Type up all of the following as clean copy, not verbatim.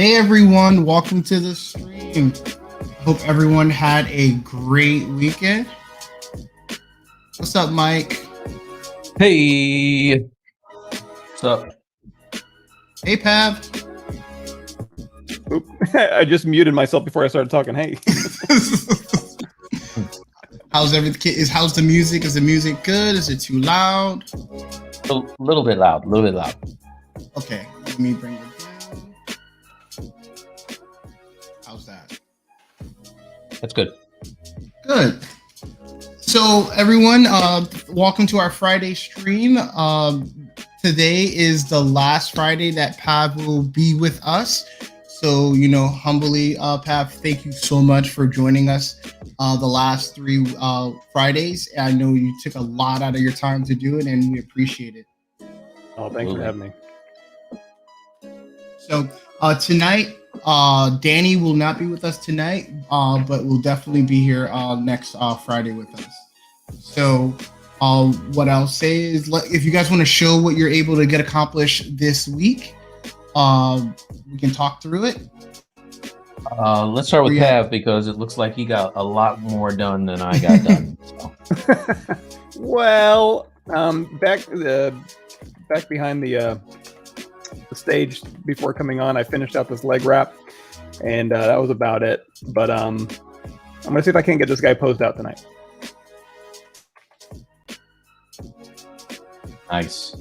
Hey everyone, welcome to the stream. Hope everyone had a great weekend. What's up, Mike? Hey, what's up? Hey, Pav. Oop. I just muted myself before I started talking. Hey. How's everything? How's the music? Is the music good? Is it too loud? A little bit loud, Okay, let me bring it down. How's that? That's good. Good. So everyone, welcome to our Friday stream. Today is the last Friday that Pav will be with us. So, humbly, Pav, thank you so much for joining us the last three Fridays. I know you took a lot out of your time to do it, and we appreciate it. Oh, thanks for having me. So tonight, Danny will not be with us tonight, but will definitely be here next Friday with us. So what I'll say is, if you guys want to show what you're able to get accomplished this week, we can talk through it. Let's start with Pav because it looks like he got a lot more done than I got done. So. Well, back behind the stage before coming on, I finished out this leg wrap, and that was about it. But I'm gonna see if I can get this guy posed out tonight. Nice.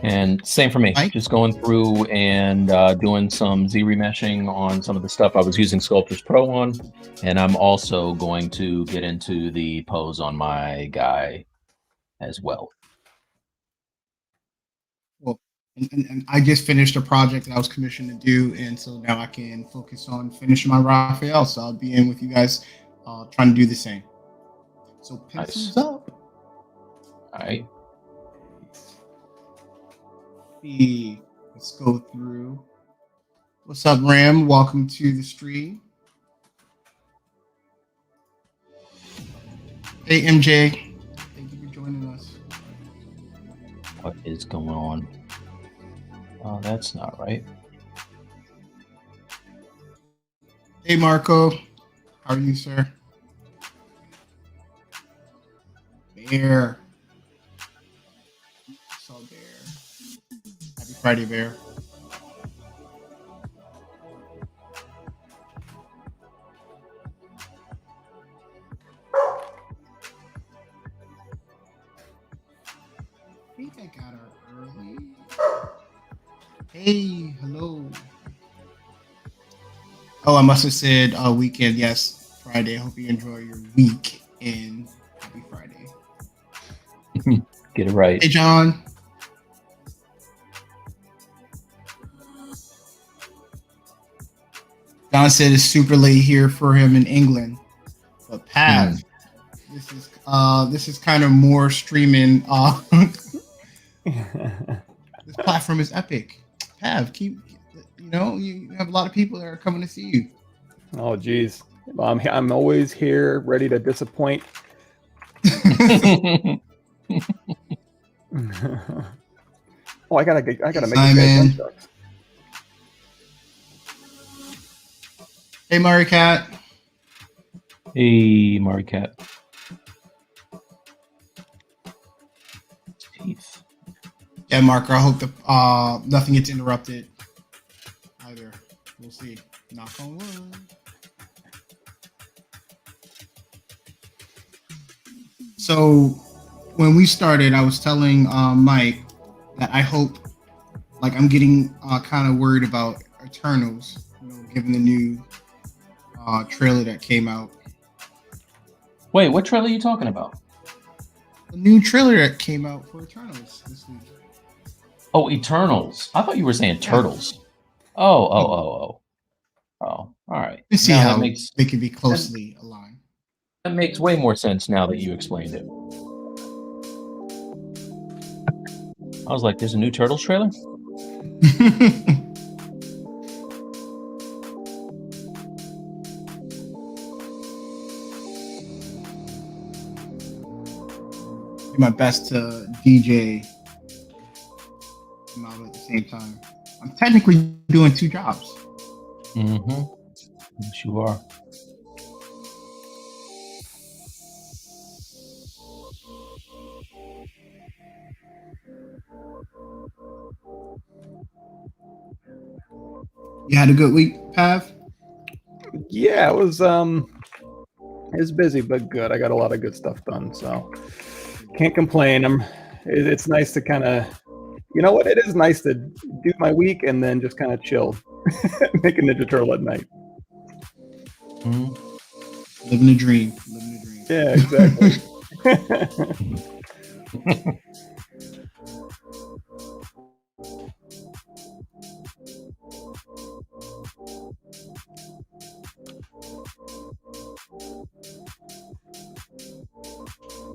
And same for me. Mike? Just going through and doing some Z remeshing on some of the stuff I was using Sculptris Pro on, and I'm also going to get into the pose on my guy as well. Well, and I just finished a project that I was commissioned to do, and so now I can focus on finishing my Raphael. So I'll be in with you guys trying to do the same. So pencils up. All right. Let's go through. What's up, Ram? Welcome to the stream. Hey, MJ. Thank you for joining us. What is going on? Oh, that's not right. Hey, Marco. How are you, sir? Bear. Saw Bear. Happy Friday, Bear. I think I got her early. Hey, hello. Oh, I must have said weekend. Yes, Friday. I hope you enjoy your week and happy Friday. Get it right. Hey, John. John said it's super late here for him in England, but Pav, this is kind of more streaming. This platform is epic. Pav, you have a lot of people that are coming to see you. Oh, geez, I'm always here, ready to disappoint. Oh, I gotta make this guy jump. Hey, Maricat. Hey, Maquettes. Teeth. Yeah, Marker. I hope the nothing gets interrupted either. We'll see. Knock on wood. So when we started, I was telling Mike that I hope, I'm getting kind of worried about Eternals, given the new trailer that came out. Wait, what trailer are you talking about? The new trailer that came out for Eternals this week. Oh, Eternals. I thought you were saying Turtles. Oh, all right. You see how they could be closely aligned. That makes way more sense now that you explained it. I was like, there's a new Turtles trailer? Do my best to DJ them out at the same time. I'm technically doing 2 jobs. Mm-hmm. Yes, you are. You had a good week, Pav? Yeah, it was busy but good. I got a lot of good stuff done, so can't complain. It's nice to kind of, you know what? It is nice to do my week and then just kind of chill, make a Ninja Turtle at night. Mm-hmm. Living a dream. Living a dream. Yeah, exactly.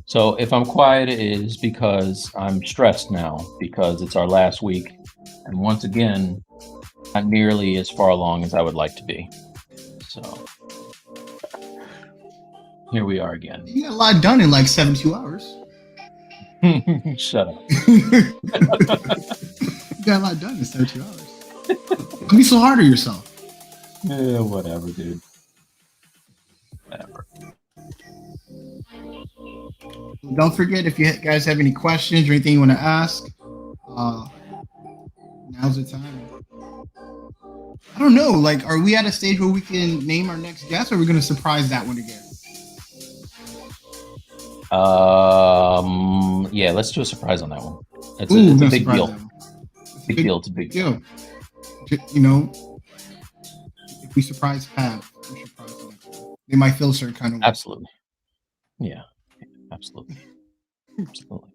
So if I'm quiet, it is because I'm stressed now because it's our last week. And once again, not nearly as far along as I would like to be. So here we are again. You got a lot done in like 72 hours. Shut up. You got a lot done in 72 hours. Don't be so hard on yourself. Yeah, whatever, dude. Whatever. Don't forget, if you guys have any questions or anything you want to ask, now's the time. I don't know. Like, are we at a stage where we can name our next guest, or are we going to surprise that one again? Yeah, let's do a surprise on that one. It's Ooh, a no, big surprise deal. that one. Big deal. It's a big deal. You know, if we surprise Pat, we should surprise them. They might feel certain kind of way. Absolutely. Yeah, absolutely. Absolutely.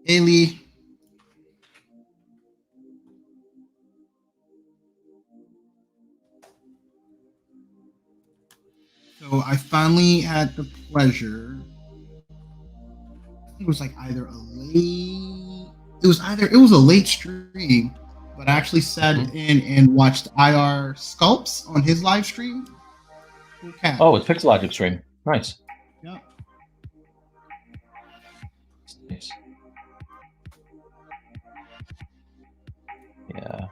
Hey, Lee. So I finally had the pleasure. I think it was like either a late. It was a late stream, but I actually sat in and watched IR Sculpts on his live stream. Okay. Oh, it's Pixelogic stream. Nice. Yeah. Nice. Yeah,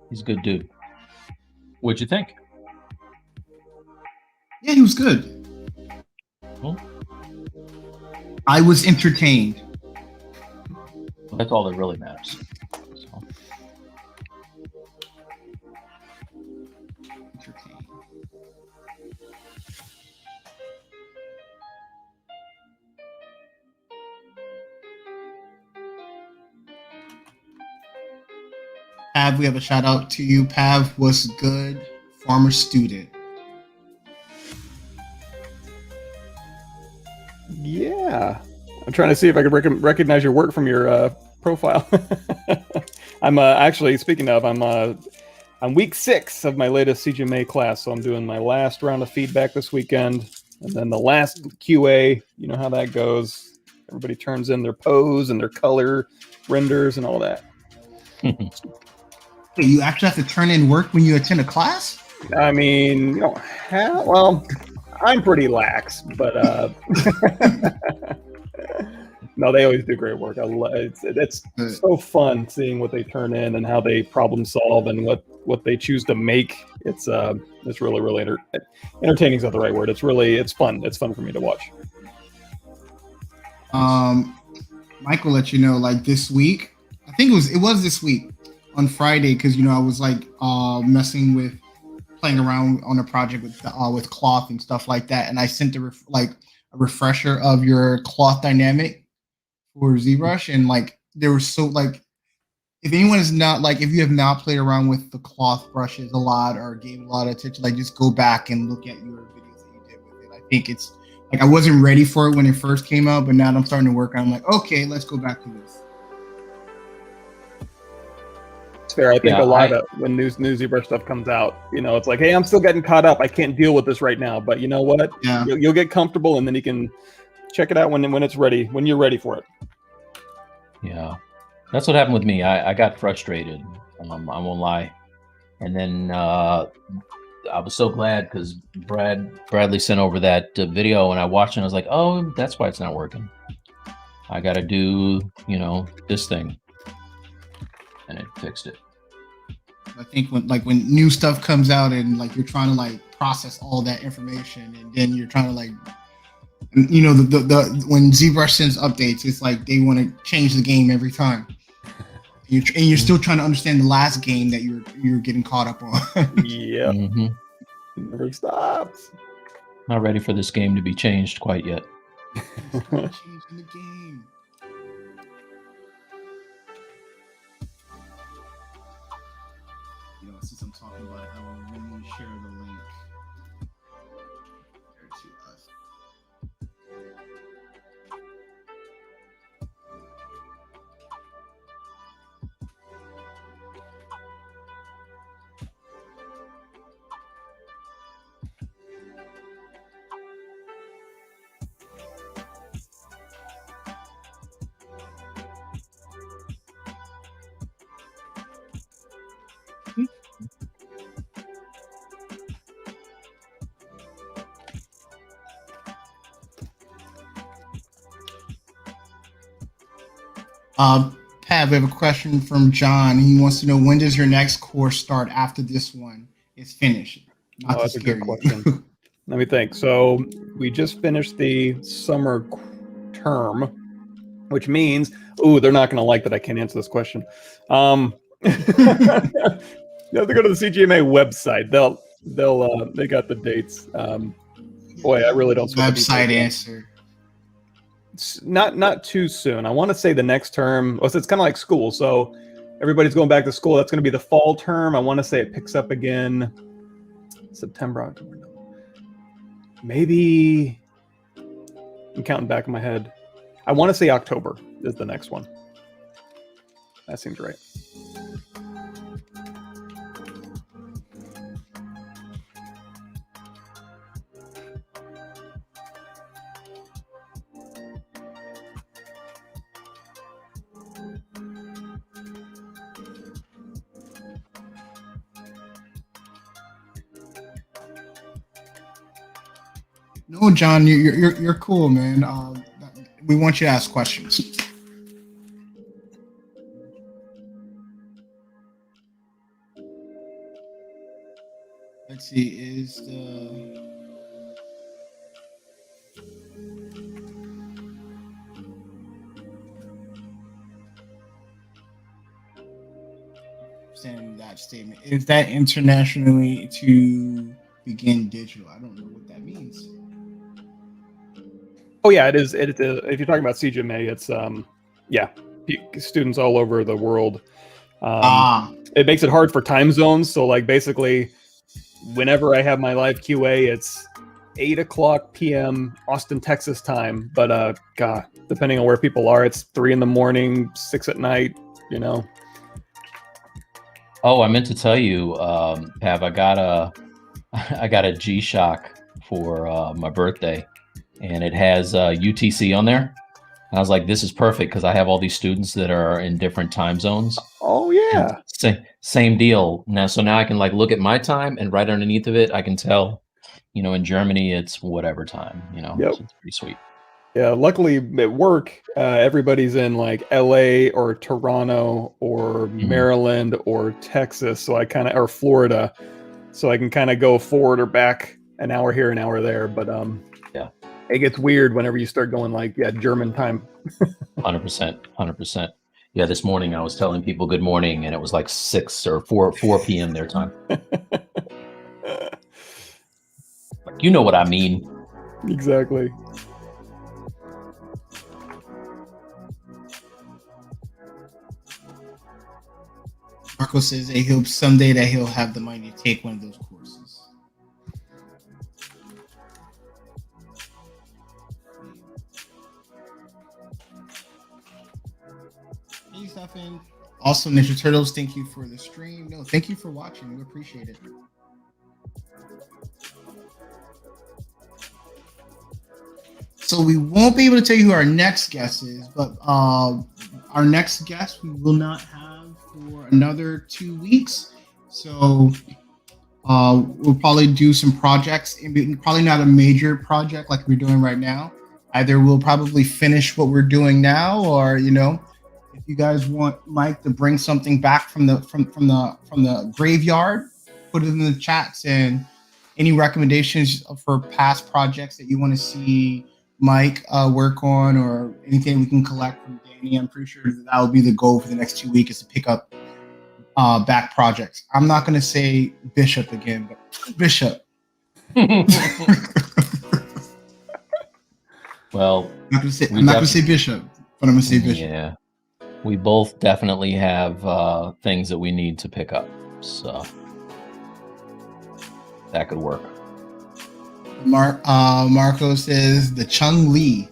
he's a good dude. What'd you think? Yeah, he was good. Hmm? I was entertained. That's all that really matters. So. Entertained. Pav, we have a shout out to you. Pav was good, former student. Yeah, I'm trying to see if I could recognize your work from your profile. I'm actually, speaking of, I'm week 6 of my latest CGMA class, so I'm doing my last round of feedback this weekend, and then the last QA. You know how that goes. Everybody turns in their pose and their color renders and all that. You actually have to turn in work when you attend a class? I mean, you know, well, I'm pretty lax, but no, they always do great work. It's so fun seeing what they turn in and how they problem solve and what they choose to make. It's really entertaining is not the right word. It's fun. It's fun for me to watch. Michael let you know, like this week, I think it was this week on Friday, because I was like messing with playing around on a project with cloth and stuff like that, and I sent a refresher of your cloth dynamic for ZBrush, and like there was so like if anyone is not like if you have not played around with the cloth brushes a lot or gave a lot of attention, like just go back and look at your videos that you did with it. I think it's like I wasn't ready for it when it first came out, but now I'm starting to work on it. I'm like, okay, let's go back to this. It's fair. I think a lot of when new ZBrush stuff comes out, it's like, hey, I'm still getting caught up. I can't deal with this right now. But you know what? Yeah. You'll get comfortable, and then you can check it out when it's ready, when you're ready for it. Yeah, that's what happened with me. I got frustrated. I won't lie. And then I was so glad because Bradley sent over that video, and I watched it. And I was like, oh, that's why it's not working. I got to do this thing. and it fixed it. I think when new stuff comes out and like you're trying to like process all that information, and then you're trying to like, you know, the when ZBrush sends updates, it's like they want to change the game every time. You're still trying to understand the last game that you're getting caught up on. Yep. Never stops. Not ready for this game to be changed quite yet. Changing the game. You know, since I'm talking about it, I will really share the link there to us. Pat, we have a question from John. He wants to know, when does your next course start after this one is finished? That's a good question. Let me think. So we just finished the summer term, which means, they're not going to like that I can't answer this question. You have to go to the CGMA website. They got the dates. Boy, I really don't. Website answer. Not too soon. I want to say the next term. Well, it's kind of like school, so everybody's going back to school. That's going to be the fall term. I want to say it picks up again September, October. Maybe I'm counting back in my head. I want to say October is the next one. That seems right. No, John, you're cool, man. We want you to ask questions. Let's see, is the understanding that statement, is that internationally to begin digital? I don't know what that means. Oh yeah, it is. If you're talking about CGMA, it's students all over the world. It makes it hard for time zones. So like basically, whenever I have my live QA, it's 8:00 p.m. Austin, Texas time. But God, depending on where people are, it's 3 a.m, 6 p.m. You know. Oh, I meant to tell you, Pav, I got a G-Shock for my birthday. And it has UTC on there. And I was like, this is perfect because I have all these students that are in different time zones. Oh yeah. Same deal. So now I can like look at my time, and right underneath of it, I can tell, you know, in Germany, it's whatever time, you know. Yep. So it's pretty sweet. Yeah. Luckily at work, everybody's in like LA or Toronto or Maryland or Texas. So or Florida. So I can kind of go forward or back an hour here, an hour there. But yeah. It gets weird whenever you start going like, German time. 100%. Yeah, this morning I was telling people good morning, and it was like 6 or 4 p.m. their time. Like, you know what I mean. Exactly. Marco says that he hopes someday that he'll have the money to take one of those courses. Hey, Stefan. Also, Ninja Turtles, thank you for the stream. No, thank you for watching. We appreciate it. So we won't be able to tell you who our next guest is, but our next guest we will not have for another 2 weeks. So we'll probably do some projects, probably not a major project like we're doing right now. Either we'll probably finish what we're doing now, or, you know, If you guys want Mike to bring something back from the graveyard, put it in the chats, and any recommendations for past projects that you want to see Mike work on, or anything we can collect from Danny. I'm pretty sure that will be the goal for the next 2 weeks, is to pick up back projects. I'm not going to say Bishop again, but Bishop. Well, I'm not going to say Bishop, but I'm going to say Bishop. Yeah, we both definitely have things that we need to pick up, so that could work. Marco says the Chung Li.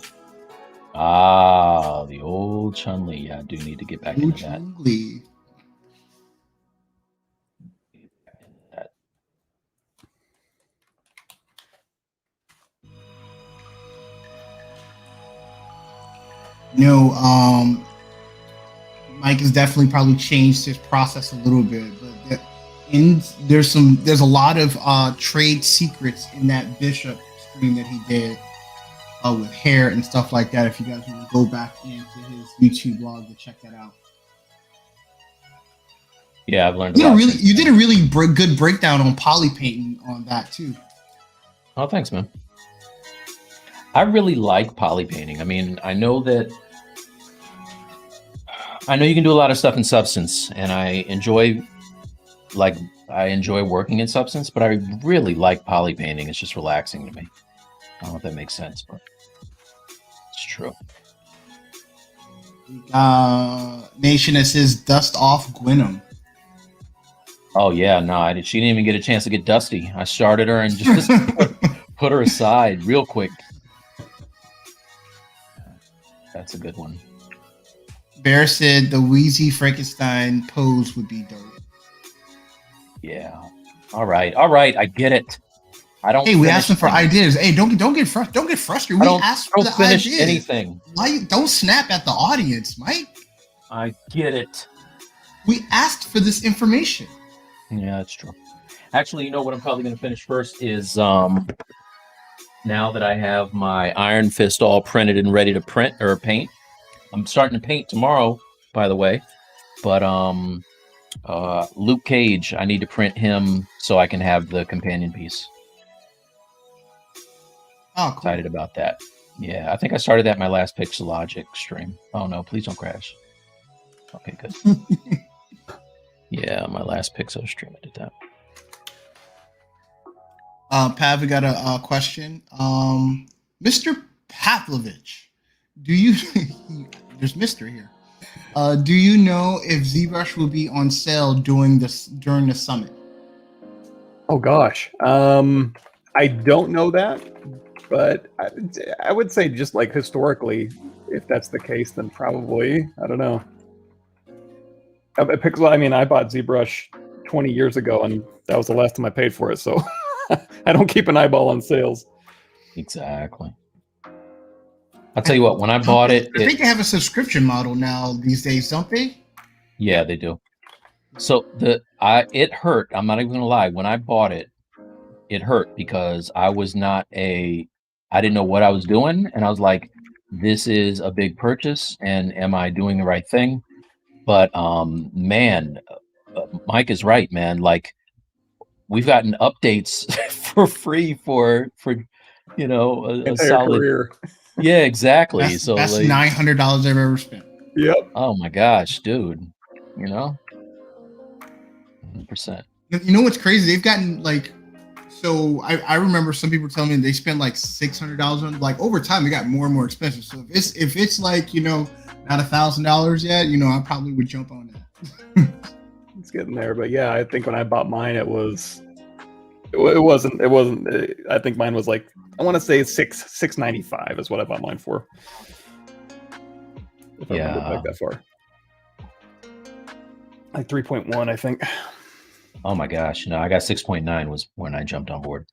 Ah, the old Chun Li. Yeah, I do need to get back into that. Chung Li. Mike has definitely probably changed his process a little bit, but there's a lot of trade secrets in that Bishop stream that he did with hair and stuff like that. If you guys want to go back into his YouTube blog to check that out. Yeah, I've learned. You did a really good breakdown on poly painting on that too. Oh, thanks, man. I really like poly painting. I mean, I know you can do a lot of stuff in Substance, and I enjoy working in Substance, but I really like poly painting. It's just relaxing to me. I don't know if that makes sense, but it's true. Nation that says dust off Gwynnum. Oh yeah, no, she didn't even get a chance to get dusty. I started her and just put her aside real quick. That's a good one. Bear said the Wheezy Frankenstein pose would be dope. Yeah. All right. I get it. I don't. Hey, we asked them for ideas. Hey, don't get frustrated. We asked for the finish ideas. Anything. Why don't snap at the audience, Mike? I get it. We asked for this information. Yeah, that's true. Actually, you know what I'm probably going to finish first is now that I have my Iron Fist all printed and ready to print or paint. I'm starting to paint tomorrow, by the way. But Luke Cage, I need to print him so I can have the companion piece. Oh, cool. Excited about that. Yeah, I think I started that in my last Pixelogic stream. Oh no, please don't crash. Okay, good. Yeah, my last Pixel stream, I did that. Pav, we got a question. Mr. Pavlovich, do you there's Mr. here. Do you know if ZBrush will be on sale during the summit? Oh gosh, I don't know that, but I would say just like historically, if that's the case, then probably. I don't know. I bought ZBrush 20 years ago, and that was the last time I paid for it. So I don't keep an eyeball on sales. Exactly. I'll tell you what, when I bought it... I think they have a subscription model now these days, don't they? Yeah, they do. So it hurt. I'm not even going to lie. When I bought it, it hurt because I didn't know what I was doing. And I was like, this is a big purchase. And am I doing the right thing? But man, Mike is right, man. Like, we've gotten updates for free for a solid career. Yeah, exactly. That's like, $900 I've ever spent. Yep. Oh my gosh, dude. 100%. You know what's crazy? They've gotten so I remember some people telling me they spent like $600 on, like, over time it got more and more expensive. So if it's like, not $1,000 yet, I probably would jump on that. It's getting there, but yeah, I think when I bought mine, it wasn't. I think mine was like, I want to say $695 is what I bought mine for. If I remember back that far, like 3.1, I think. Oh my gosh, no, I got 6.9 was when I jumped on board.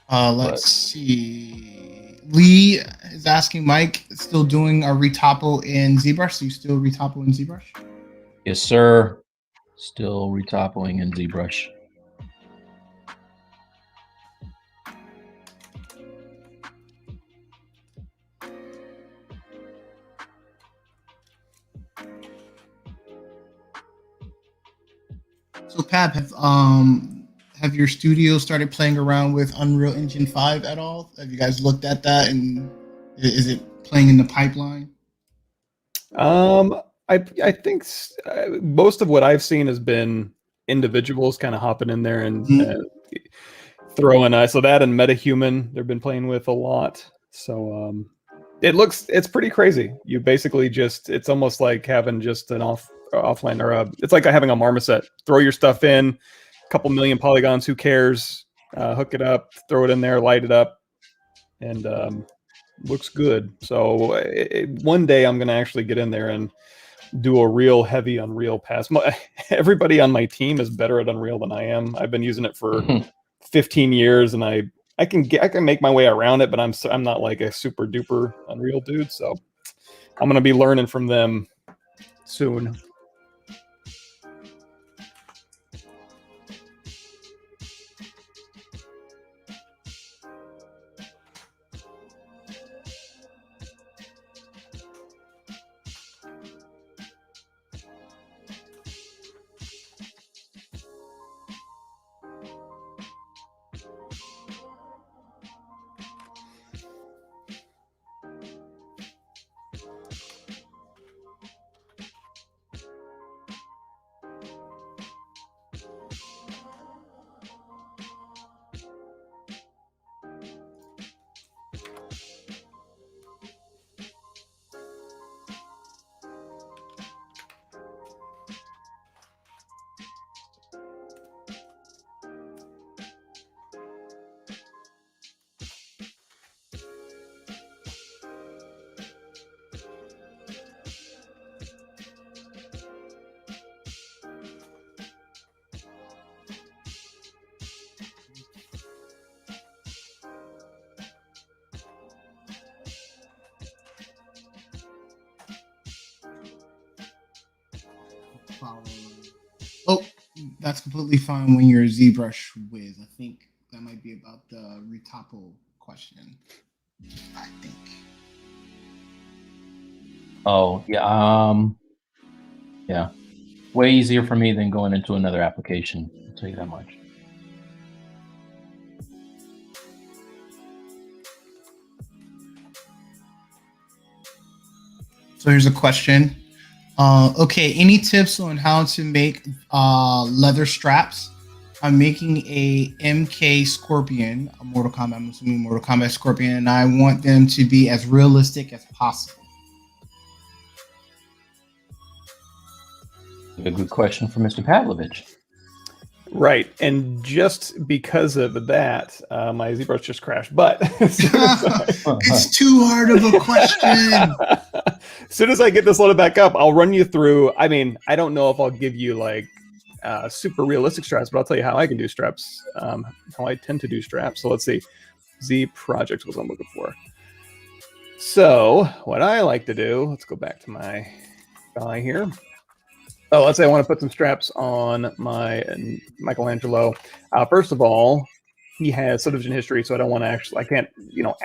Let's see. Lee is asking, Mike, still doing a retopo in ZBrush? So you still retopo in ZBrush? Yes, sir. Still retopoing in ZBrush. So Pab, have your studio started playing around with Unreal Engine 5 at all? Have you guys looked at that, and is it playing in the pipeline? I think most of what I've seen has been individuals kind of hopping in there and throwing so that and MetaHuman they've been playing with a lot. So it's pretty crazy. You basically it's almost like having just an offline or it's like having a Marmoset. Throw your stuff in, a couple million polygons, who cares? Hook it up, throw it in there, light it up, and looks good. So one day I'm gonna actually get in there and do a real heavy Unreal pass. Everybody on my team is better at Unreal than I am. I've been using it for 15 years, and I can make my way around it, but I'm not like a super duper Unreal dude. So I'm gonna be learning from them soon. Oh, that's completely fine when you're a ZBrush whiz. I think that might be about the re-topo question. I think. Oh, yeah. Yeah. Way easier for me than going into another application. I'll tell you that much. So here's a question. Okay, any tips on how to make leather straps? I'm making a MK Scorpion, a Mortal Kombat, I'm assuming Mortal Kombat Scorpion, and I want them to be as realistic as possible. A good question for Mr. Pavlovich. Right, and just because of that, my ZBrush just crashed. But it's too hard of a question. As soon as I get this loaded back up, I'll run you through. I mean, I don't know if I'll give you like super realistic straps, but I'll tell you how I can do straps, how I tend to do straps. So let's see. Z project was what I'm looking for. So what I like to do, let's go back to my guy here. Oh, let's say I want to put some straps on my Michelangelo. First of all, he has subdivision history, so I don't want to I can't,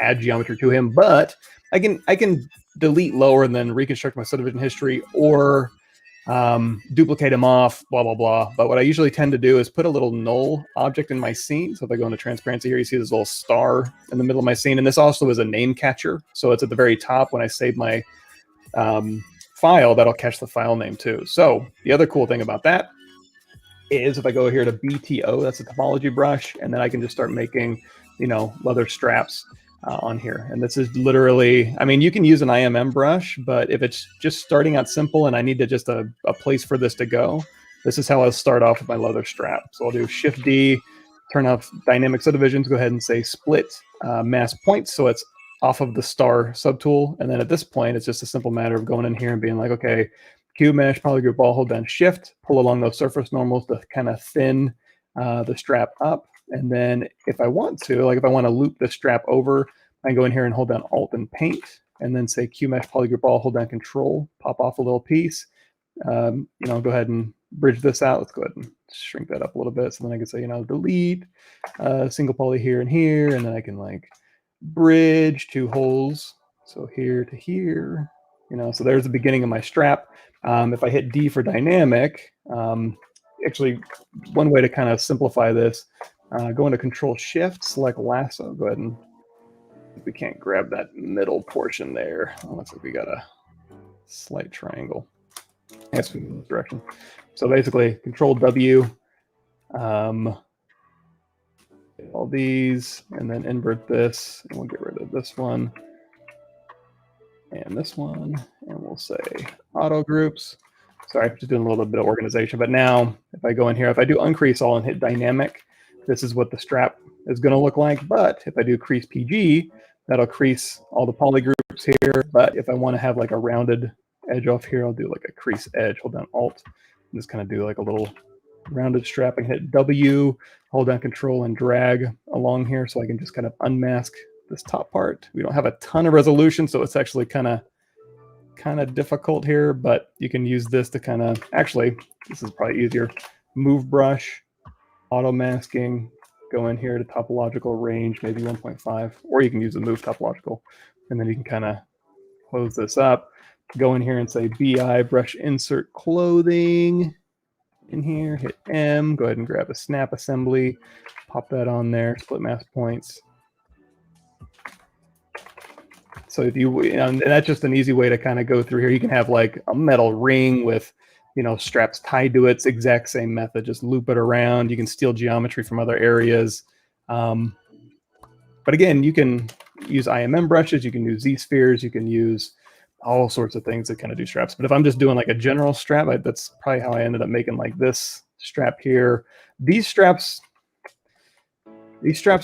add geometry to him, but I can delete lower and then reconstruct my subdivision history, or duplicate him off, blah, blah, blah. But what I usually tend to do is put a little null object in my scene. So if I go into transparency here, you see this little star in the middle of my scene. And this also is a name catcher. So it's at the very top when I save my file, that'll catch the file name too. So the other cool thing about that is if I go here to BTO, that's a topology brush, and then I can just start making, leather straps on here. And this is literally, I mean, you can use an IMM brush, but if it's just starting out simple and I need to just a place for this to go, this is how I'll start off with my leather strap. So I'll do Shift D, turn off dynamic subdivisions, go ahead and say split mask points. So it's off of the star subtool. And then at this point, it's just a simple matter of going in here and being like, okay, Q mesh, polygroup ball, hold down Shift, pull along those surface normals to kind of thin the strap up. And then if I want to, like if I want to loop the strap over, I can go in here and hold down Alt and Paint, and then say Q mesh, polygroup ball, hold down Control, pop off a little piece. Go ahead and bridge this out. Let's go ahead and shrink that up a little bit. So then I can say, delete single poly here and here, and then I can like bridge two holes. So here to here, so there's the beginning of my strap. If I hit D for dynamic, actually, one way to kind of simplify this, go into Control Shift, select lasso. Go ahead and we can't grab that middle portion there. Oh, looks like we got a slight triangle. Yes, we move direction. So basically, Control W, all these, and then invert this, and we'll get rid of this one and this one, and we'll say auto groups. Sorry, I'm just doing a little bit of organization. But now, if I go in here, if I do uncrease all and hit dynamic, this is what the strap is going to look like. But if I do crease PG, that'll crease all the poly groups here. But if I want to have like a rounded edge off here, I'll do like a crease edge. Hold down Alt, and just kind of do like a little rounded strap. I can hit W, hold down Control, and drag along here, so I can just kind of unmask this top part. We don't have a ton of resolution, so it's actually kind of difficult here, but you can use this to kind of, actually, this is probably easier. Move brush, auto masking, go in here to topological range, maybe 1.5, or you can use the move topological, and then you can kind of close this up. Go in here and say BI brush insert clothing in here, hit M, go ahead and grab a snap assembly, pop that on there, split mask points. So if you, and that's just an easy way to kind of go through here. You can have like a metal ring with, you know, straps tied to it. It's the exact same method. Just loop it around. You can steal geometry from other areas. But again, you can use IMM brushes. You can use Z-spheres. You can use all sorts of things that kind of do straps. But if I'm just doing like a general strap, that's probably how I ended up making like this strap here. These straps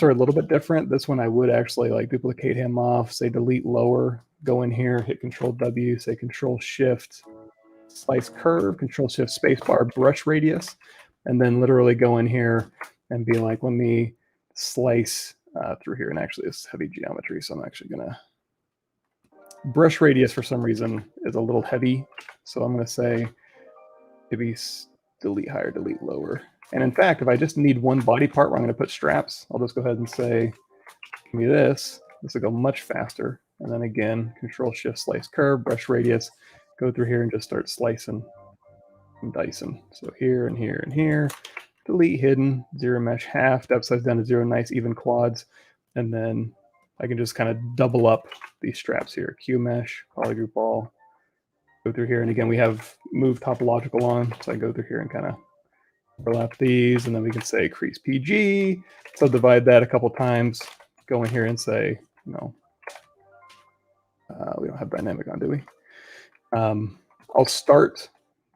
are a little bit different. This one I would actually like duplicate him off, say delete lower, go in here, hit Control W, say Control Shift, slice curve, Control Shift spacebar, brush radius, and then literally go in here and be like, let me slice through here. And actually it's heavy geometry, so I'm actually gonna, brush radius for some reason is a little heavy. So I'm gonna say maybe delete higher, delete lower. And in fact, if I just need one body part where I'm going to put straps, I'll just go ahead and say, give me this. This will go much faster. And then again, Control Shift slice curve, brush radius, go through here and just start slicing and dicing. So here and here and here, delete hidden, zero mesh half, depth size down to 0, nice even quads. And then I can just kind of double up these straps here. Q mesh, polygroup all, go through here. And again, we have move topological on. So I go through here and kind of overlap these, and then we can say crease PG, subdivide that a couple times, go in here and say, you know, we don't have dynamic on, do we? I'll start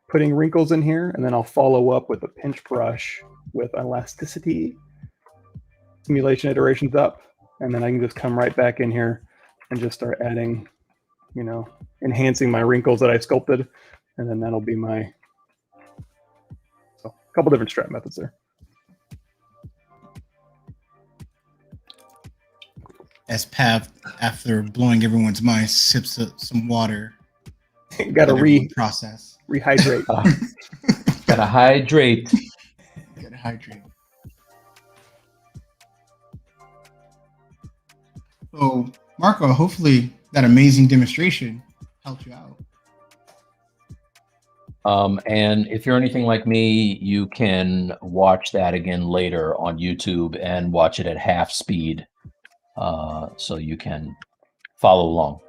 putting wrinkles in here, and then I'll follow up with a pinch brush with elasticity, simulation iterations up, and then I can just come right back in here and just start adding, you know, enhancing my wrinkles that I sculpted, and then that'll be my, a couple different strap methods there. As Pav, after blowing everyone's mind, sips some water. Got to process. Rehydrate. Gotta hydrate. Gotta hydrate. So, Marco, hopefully that amazing demonstration helped you out. And if you're anything like me, you can watch that again later on YouTube and watch it at half speed, so you can follow along.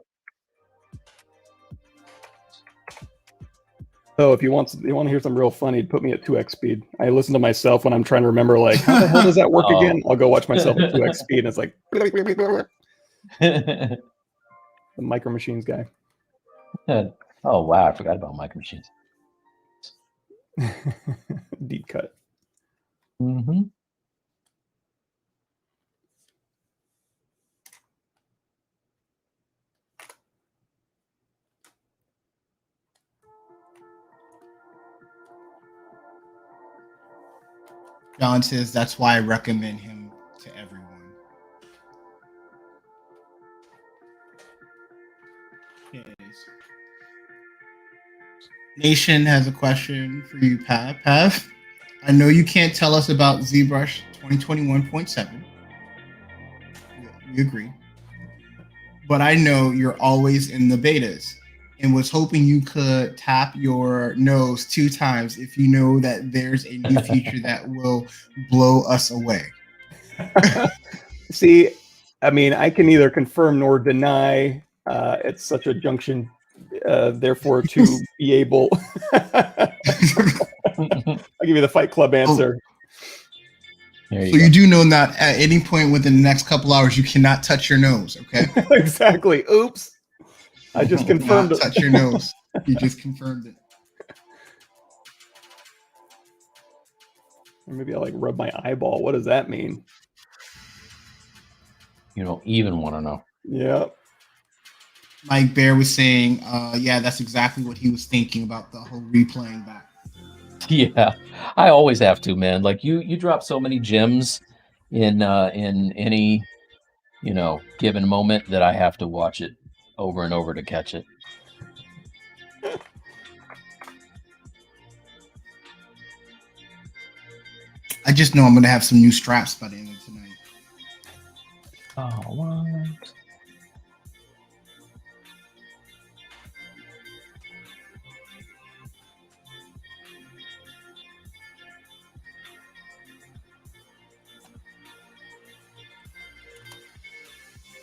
So if you want to hear something real funny, put me at 2x speed. I listen to myself when I'm trying to remember, like, how the hell does that work again? I'll go watch myself at 2x speed, and it's like the Micro Machines guy. Oh wow, I forgot about Micro Machines. Deep cut. Mm-hmm. John says that's why I recommend him to everyone. Yes. Nation has a question for you, Pav. Pav, I know you can't tell us about ZBrush 2021.7. We agree. But I know you're always in the betas. and was hoping you could tap your nose 2 times if you know that there's a new feature that will blow us away. See, I mean, I can neither confirm nor deny. It's such a junction, therefore, to be able. I'll give you the Fight Club answer. So you do know that at any point within the next couple hours, you cannot touch your nose, okay? Exactly. Oops. I just confirmed Not it. touch your nose. You just confirmed it. Or maybe I like rub my eyeball. What does that mean? You don't even want to know. Yeah. Mike Bear was saying, yeah, that's exactly what he was thinking about the whole replaying back. Yeah, I always have to, man. Like you drop so many gems in any given moment that I have to watch it over and over to catch it. I just know I'm gonna have some new straps by the end of tonight. Oh, what?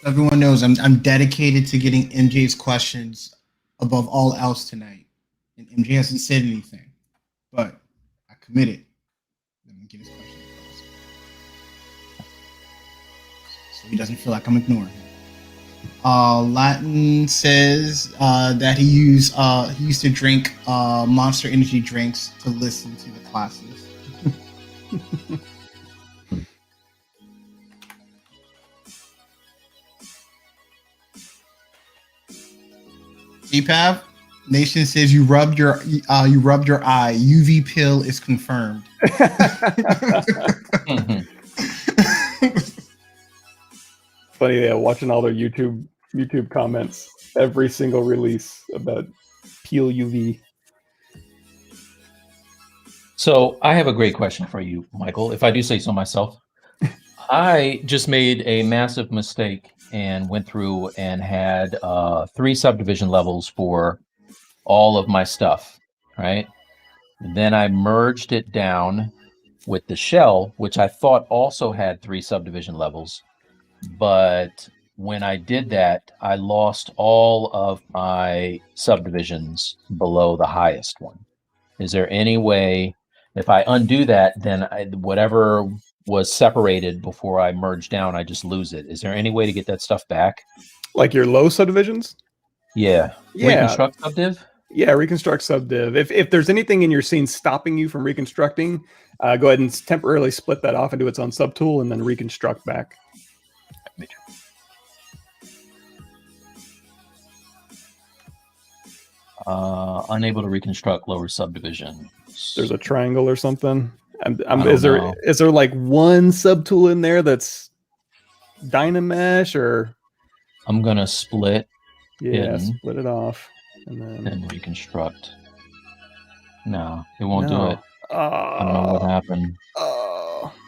Everyone knows I'm dedicated to getting MJ's questions above all else tonight. And MJ hasn't said anything, but I committed. Let me get his question across, so he doesn't feel like I'm ignoring him. Latin says that he used to drink Monster Energy drinks to listen to the classes. GPAV Nation says you rubbed your eye. UV pill is confirmed. Funny, yeah, watching all their YouTube comments, every single release about peel UV. So I have a great question for you, Michael, if I do say so myself. I just made a massive mistake and went through and had 3 subdivision levels for all of my stuff, right? And then I merged it down with the shell, which I thought also had 3 subdivision levels. But when I did that, I lost all of my subdivisions below the highest one. Is there any way, if I undo that, then whatever was separated before I merge down, I just lose it? Is there any way to get that stuff back? Like your low subdivisions? Yeah. Reconstruct subdiv? Yeah, reconstruct subdiv. If there's anything in your scene stopping you from reconstructing, go ahead and temporarily split that off into its own subtool and then reconstruct back. Unable to reconstruct lower subdivision. There's a triangle or something. Is there like one subtool in there that's Dynamesh or? I'm gonna split. Yeah, split it off and then reconstruct. No, it won't do it. I don't know what happened.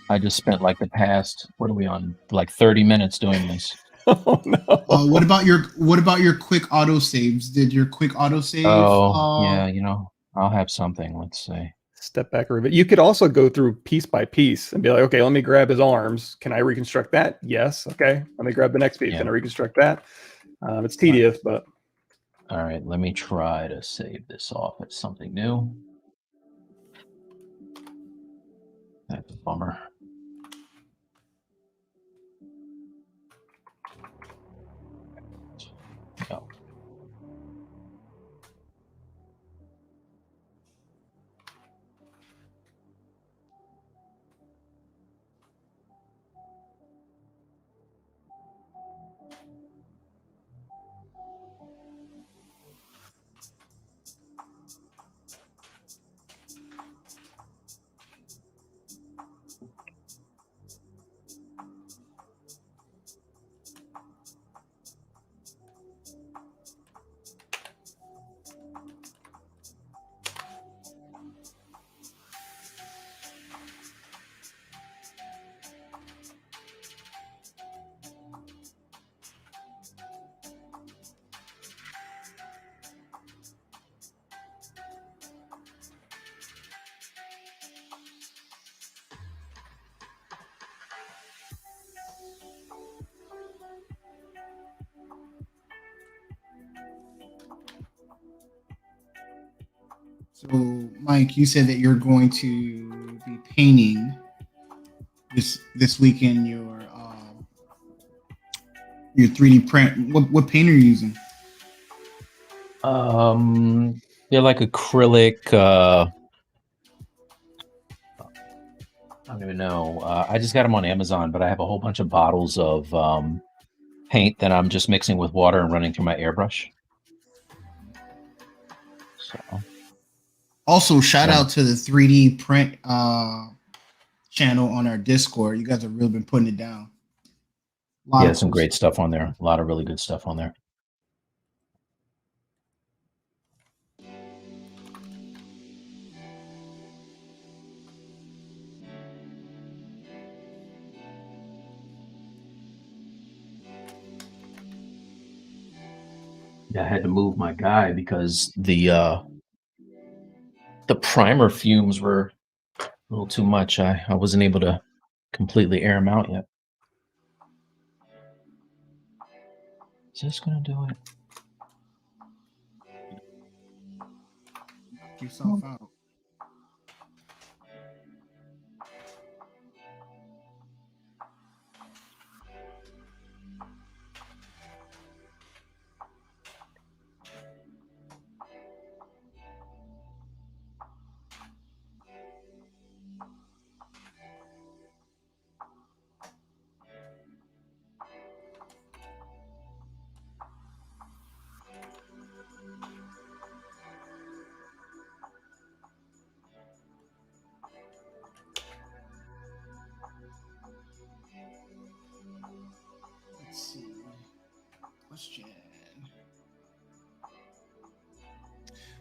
I just spent like the past, what are we on, like 30 minutes doing this. Oh no. What about your quick auto saves? Did your quick auto save? Yeah, I'll have something. Let's see. Step back a bit. You could also go through piece by piece and be like, okay, let me grab his arms. Can I reconstruct that? Yes. Okay. Let me grab the next piece. Can I reconstruct that? It's tedious, but. All right. Let me try to save this off as something new. That's a bummer. No. So, Mike, you said that you're going to be painting this weekend your 3D print. What paint are you using? They're like acrylic. I don't even know. I just got them on Amazon, but I have a whole bunch of bottles of paint that I'm just mixing with water and running through my airbrush. So, also, shout out to the 3D print channel on our Discord. You guys have really been putting it down. Yeah, some great stuff on there. A lot of really good stuff on there. Yeah, I had to move my guy because the primer fumes were a little too much. I wasn't able to completely air them out yet. Is this gonna do it? Yourself out. Let's see.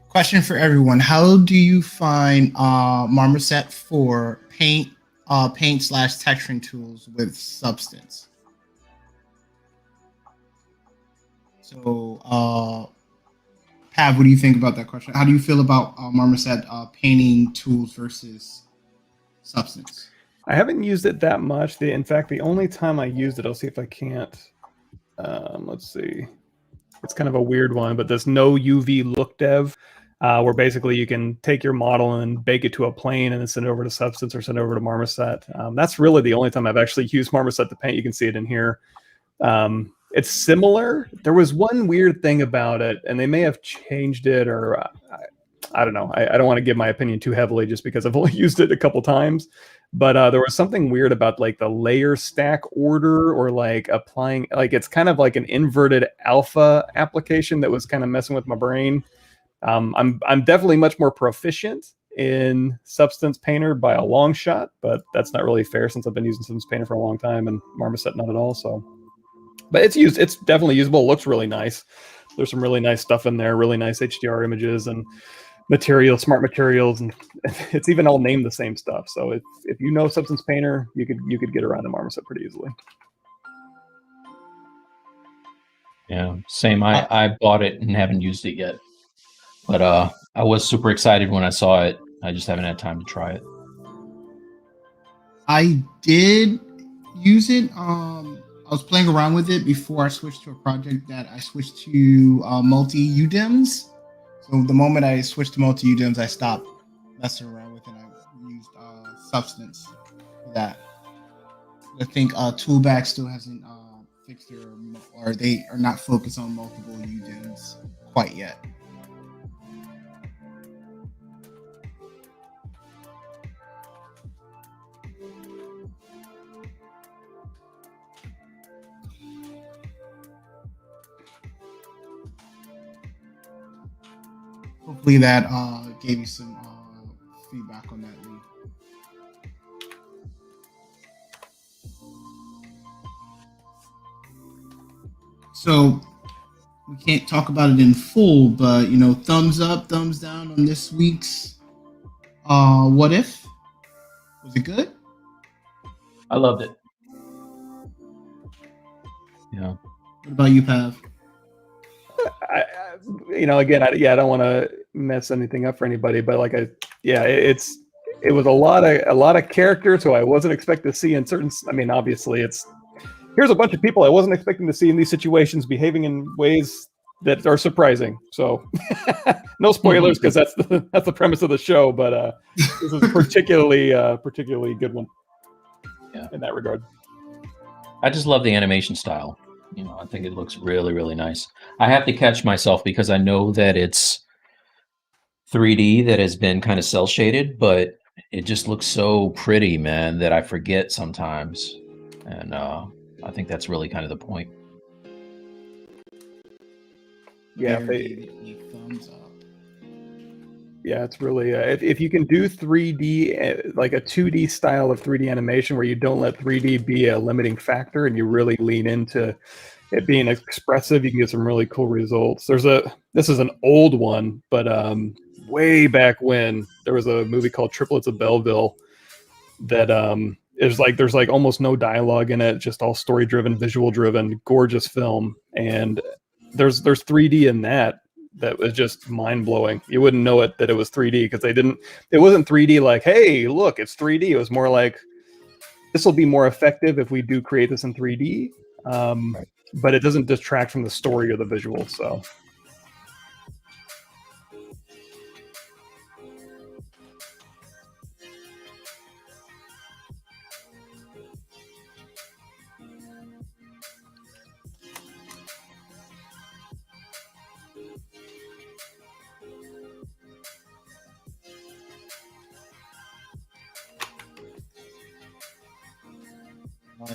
Question for everyone: how do you find Marmoset for paint / texturing tools with Substance? So, Pav, what do you think about that question? How do you feel about Marmoset painting tools versus Substance? I haven't used it that much. In fact, the only time I used it, I'll see if I can't. Let's see. It's kind of a weird one, but this no UV look dev, where basically you can take your model and bake it to a plane and then send it over to Substance or send it over to Marmoset. That's really the only time I've actually used Marmoset to paint. You can see it in here. It's similar. There was one weird thing about it, and they may have changed it, or I don't know. I don't want to give my opinion too heavily just because I've only used it a couple times. But there was something weird about like the layer stack order, or like applying, like it's kind of like an inverted alpha application that was kind of messing with my brain. I'm definitely much more proficient in Substance Painter by a long shot, but that's not really fair since I've been using Substance Painter for a long time and Marmoset not at all. So, but it's definitely usable. It looks really nice. There's some really nice stuff in there, really nice HDR images and smart materials, and it's even all named the same stuff. So if you know Substance Painter, you could get around to Marmoset pretty easily. Yeah, same. I bought it and haven't used it yet, but I was super excited when I saw it. I just haven't had time to try it. I did use it. I was playing around with it before I switched to a project that I switched to multi-UDIMs. So the moment I switched to multi-UDIMs, I stopped messing around with it. I used Substance for that. I think Toolback still hasn't fixed their, or they are not focused on multiple UDIMs quite yet. Hopefully that gave you some feedback on that, Lee. So we can't talk about it in full, but thumbs up, thumbs down on this week's What If? Was it good? I loved it. Yeah. What about you, Pav? Again, I don't want to mess anything up for anybody, but it was a lot of characters who I wasn't expecting to see in certain. I mean, obviously, here's a bunch of people I wasn't expecting to see in these situations behaving in ways that are surprising. So no spoilers because that's the premise of the show. But this is a particularly good one. Yeah. In that regard. I just love the animation style. You know, I think it looks really, really nice. I have to catch myself because I know that it's 3D that has been kind of cel shaded, but it just looks so pretty, man, that I forget sometimes. And I think that's really kind of the point. Yeah, thumbs up. Yeah, it's really if you can do 3D, like a 2D style of 3D animation where you don't let 3D be a limiting factor and you really lean into it being expressive, you can get some really cool results. This is an old one, but way back when there was a movie called Triplets of Belleville that is like there's like almost no dialogue in it, just all story driven, visual driven, gorgeous film. And there's 3D in that was just mind blowing. You wouldn't know it that it was 3D because it wasn't 3D like, hey, look, it's 3D. It was more like, this will be more effective if we do create this in 3D. Right. But it doesn't detract from the story or the visual. So.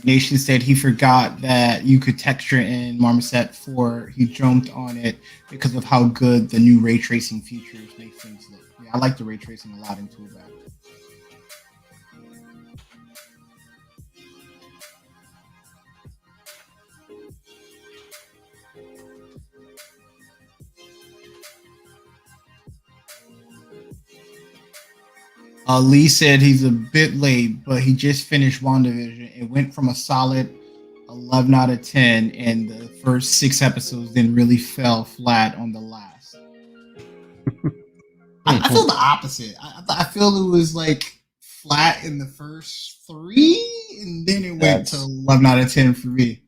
Nation said he forgot that you could texture in Marmoset 4. He jumped on it because of how good the new ray tracing features make things look. Yeah, I like the ray tracing a lot in Toolback. Lee said he's a bit late, but he just finished WandaVision. It went from a solid 11 out of 10, and the first 6 episodes then really fell flat on the last. I feel the opposite. I feel it was like flat in the first 3, and then it went to 11 out of 10 for me.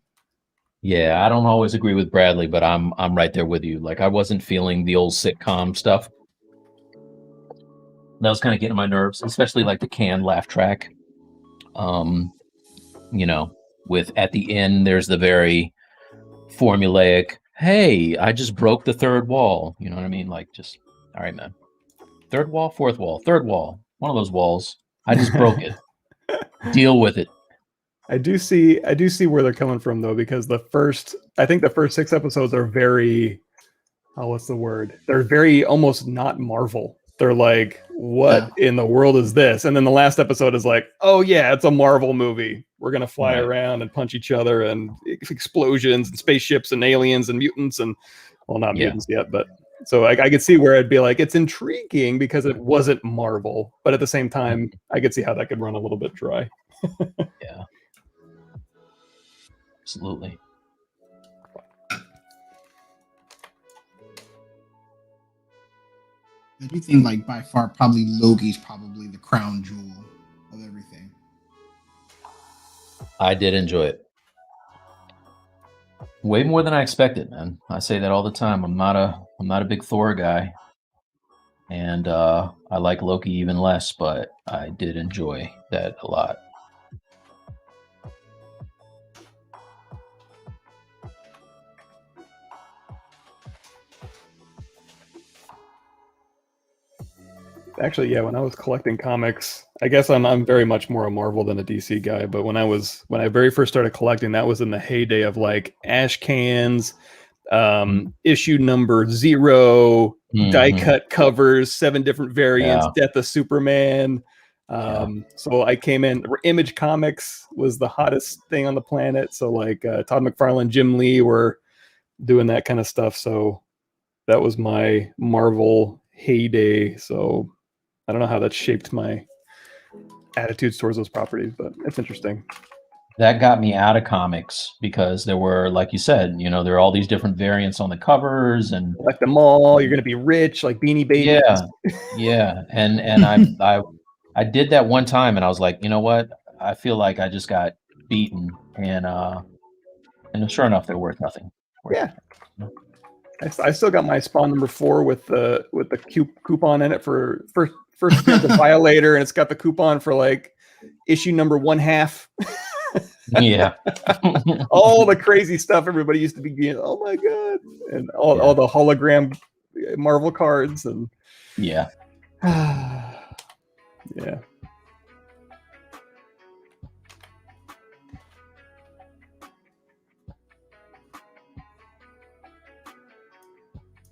Yeah, I don't always agree with Bradley, but I'm right there with you. Like, I wasn't feeling the old sitcom stuff. That was kind of getting on my nerves, especially like the canned laugh track. You know, with at the end, there's the very formulaic, hey, I just broke the third wall. You know what I mean? Like, just, all right, man. Third wall, fourth wall, third wall. One of those walls. I just broke it. Deal with it. I do see where they're coming from though, because I think the first 6 episodes are very, what's the word? They're very almost not Marvel. They're like, what in the world is this? And then the last episode is like, oh yeah, it's a Marvel movie. We're going to fly around and punch each other and explosions and spaceships and aliens and mutants and, well, not mutants yet, but so I could see where I'd be like, it's intriguing because it wasn't Marvel, but at the same time, I could see how that could run a little bit dry. Yeah. Absolutely. I do think, like, by far, probably Loki's probably the crown jewel of everything. I did enjoy it. Way more than I expected, man. I say that all the time. I'm not a big Thor guy. And I like Loki even less, but I did enjoy that a lot. Actually, yeah, when I was collecting comics, I guess I'm very much more a Marvel than a DC guy, but when I very first started collecting, that was in the heyday of like ash cans, issue number 0, die cut covers, 7 different variants, Death of Superman. So I came in, Image Comics was the hottest thing on the planet. So like Todd McFarlane, Jim Lee were doing that kind of stuff. So that was my Marvel heyday. So I don't know how that shaped my attitudes towards those properties, but it's interesting. That got me out of comics because there were, like you said, you know, there are all these different variants on the covers and like them all. You're going to be rich, like Beanie Babies. Yeah. And I did that one time, and I was like, you know what? I feel like I just got beaten, and sure enough, they're worth nothing. Yeah. I still got my spawn number 4 with the coupon in it for first appearance of Violator, and it's got the coupon for like issue number 1/2. Yeah. All the crazy stuff everybody used to be getting. Oh my god! And all the hologram Marvel cards and Yeah. yeah.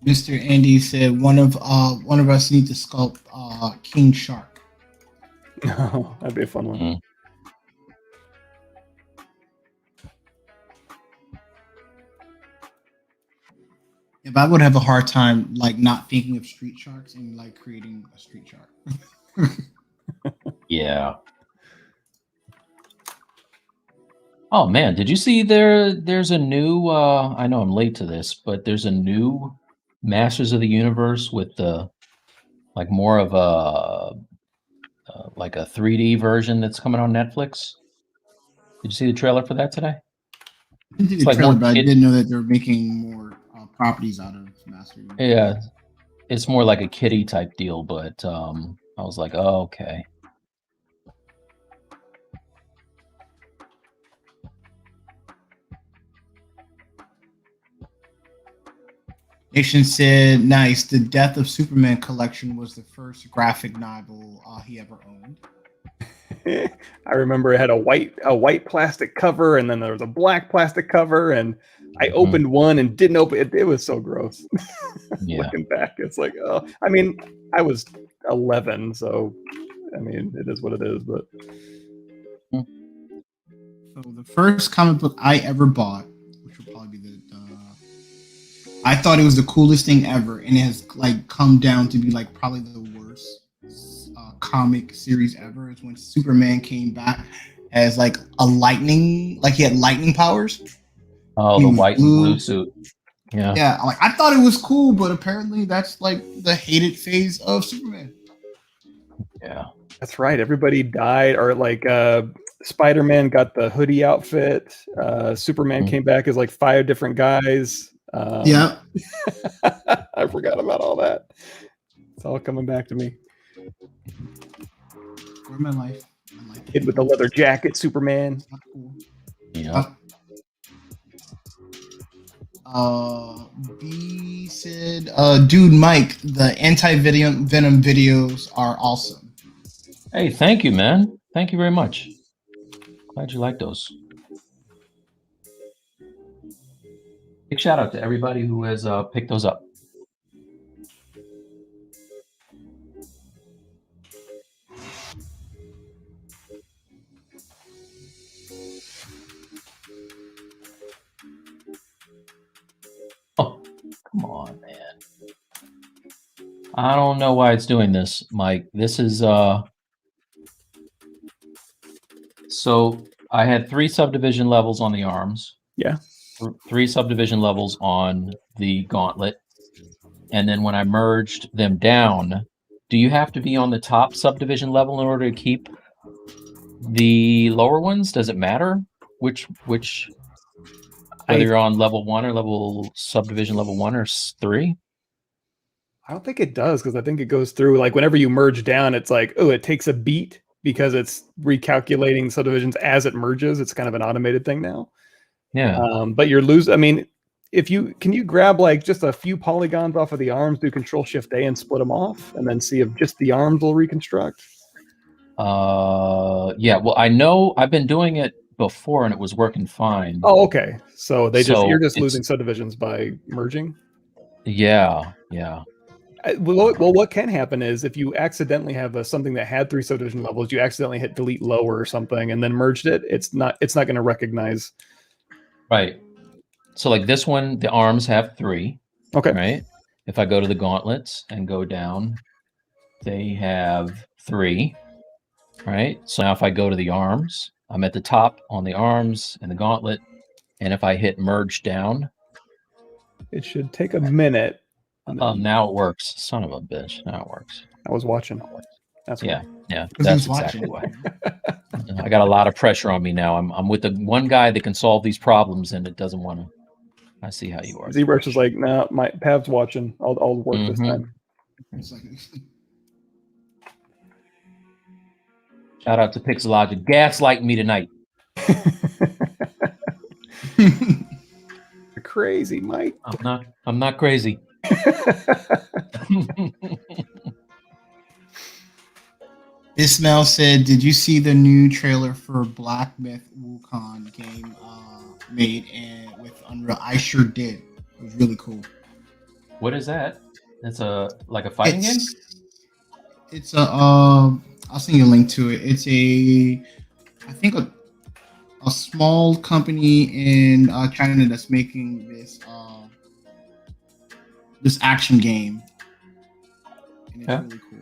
Mr. Andy said one of us need to sculpt King Shark. Oh, that'd be a fun one. Mm. If I would have a hard time like not thinking of street sharks and like creating a street shark. Yeah. Oh man, did you see there's a new I know I'm late to this, but there's a new Masters of the Universe with the like more of a like a 3D version that's coming on Netflix. Did you see the trailer for that today? I didn't see It's the like trailer, more but I kid- didn't know that they were making more properties out of Master. Yeah, it's more like a kiddie type deal, but I was like, oh, okay. Nation said, "Nice. The Death of Superman collection was the first graphic novel he ever owned." I remember it had a white plastic cover, and then there was a black plastic cover, and I opened one and didn't open it. It was so gross. Yeah. Looking back, it's like, oh, I mean, I was 11, so I mean, it is what it is. But So the first comic book I ever bought, which would probably be I thought it was the coolest thing ever, and it has like come down to be like probably the worst comic series ever. Is when Superman came back as like a lightning, like he had lightning powers. Oh, He the was white and blue suit. Yeah. Yeah, like I thought it was cool, but apparently that's like the hated phase of Superman. Yeah. that's right. Everybody died, or like Spider-Man got the hoodie outfit. Superman came back as like 5 different guys. Yeah, I forgot about all that. It's all coming back to me. for my life. I like Kid with the leather jacket, Superman. Not cool. Yeah. B said, dude, Mike, the anti-venom videos are awesome. Hey, thank you, man. Thank you very much. Glad you like those. Big shout out to everybody who has picked those up. Oh, come on, man. I don't know why it's doing this, Mike. This is so I had 3 subdivision levels on the arms. Yeah. 3 subdivision levels on the gauntlet. And then when I merged them down, do you have to be on the top subdivision level in order to keep the lower ones? Does it matter which whether you're on level 1 or level subdivision level 1 or 3? I don't think it does, because I think it goes through, like whenever you merge down, it's like, oh, it takes a beat because it's recalculating subdivisions as it merges. It's kind of an automated thing now. Yeah. But you're losing. I mean, can you grab like just a few polygons off of the arms, do Control Shift A and split them off, and then see if just the arms will reconstruct? Yeah. Well, I know I've been doing it before and it was working fine. Oh, okay. So you're just it's- losing subdivisions by merging. Yeah. Well, what can happen is if you accidentally have something that had 3 subdivision levels, you accidentally hit delete lower or something, and then merged it. It's not going to recognize. Right. So like this one, the arms have 3. Okay. Right. If I go to the gauntlets and go down, they have 3. Right. So now if I go to the arms, I'm at the top on the arms and the gauntlet. And if I hit merge down, It should take a minute. now it works. Son of a bitch. Now it works. I was watching. That's Yeah. why. Yeah. Because That's he was exactly watching. why. I got a lot of pressure on me now. I'm with the one guy that can solve these problems, and it doesn't want to. I see how you are. ZBrush is like, nah, my Pav's watching. I'll work this time. It's like, Shout out to Pixelogic. Gaslight me tonight. You're crazy, Mike. I'm not crazy. Ismail said, "Did you see the new trailer for Black Myth Wukong game made with Unreal?" I sure did. It was really cool. What is that? It's like a fighting game? It's a I'll send you a link to it. It's I think a small company in China that's making this action game, and it's really cool.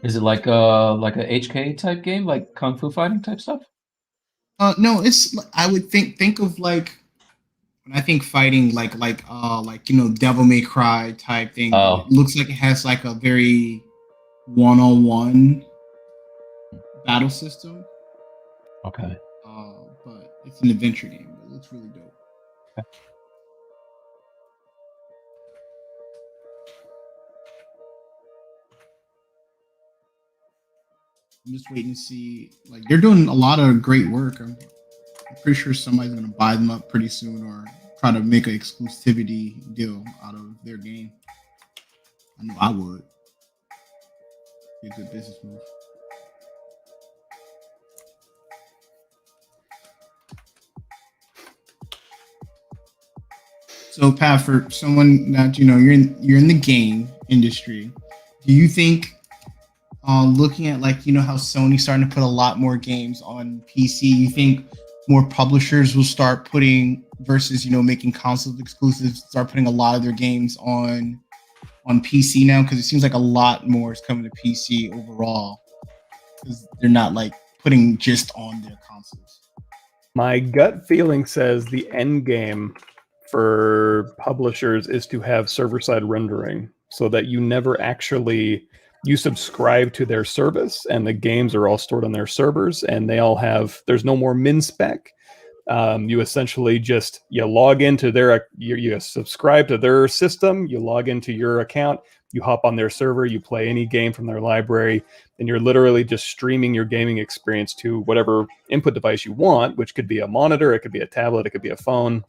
Is it like a HK type game, like kung fu fighting type stuff? No, it's I would think of like when I think fighting like Devil May Cry type thing. Oh. It looks like it has like a very one-on-one battle system. Okay. But it's an adventure game. It looks really dope. Okay. I'm just waiting to see. Like, they're doing a lot of great work. I'm pretty sure somebody's gonna buy them up pretty soon, or try to make an exclusivity deal out of their game. I know I would. Be a good business move. So, Pat, for someone that you're in the game industry, do you think, looking at how Sony's starting to put a lot more games on PC, you think more publishers will start putting versus making console exclusives, start putting a lot of their games on PC now? Because it seems like a lot more is coming to PC overall, because they're not putting just on their consoles. My gut feeling says the end game for publishers is to have server-side rendering, so that you never actually subscribe to their service, and the games are all stored on their servers, and they all have, there's no more min spec. You essentially just log into their, you subscribe to their system, you log into your account, you hop on their server, you play any game from their library, and you're literally just streaming your gaming experience to whatever input device you want, which could be a monitor, it could be a tablet, it could be a phone.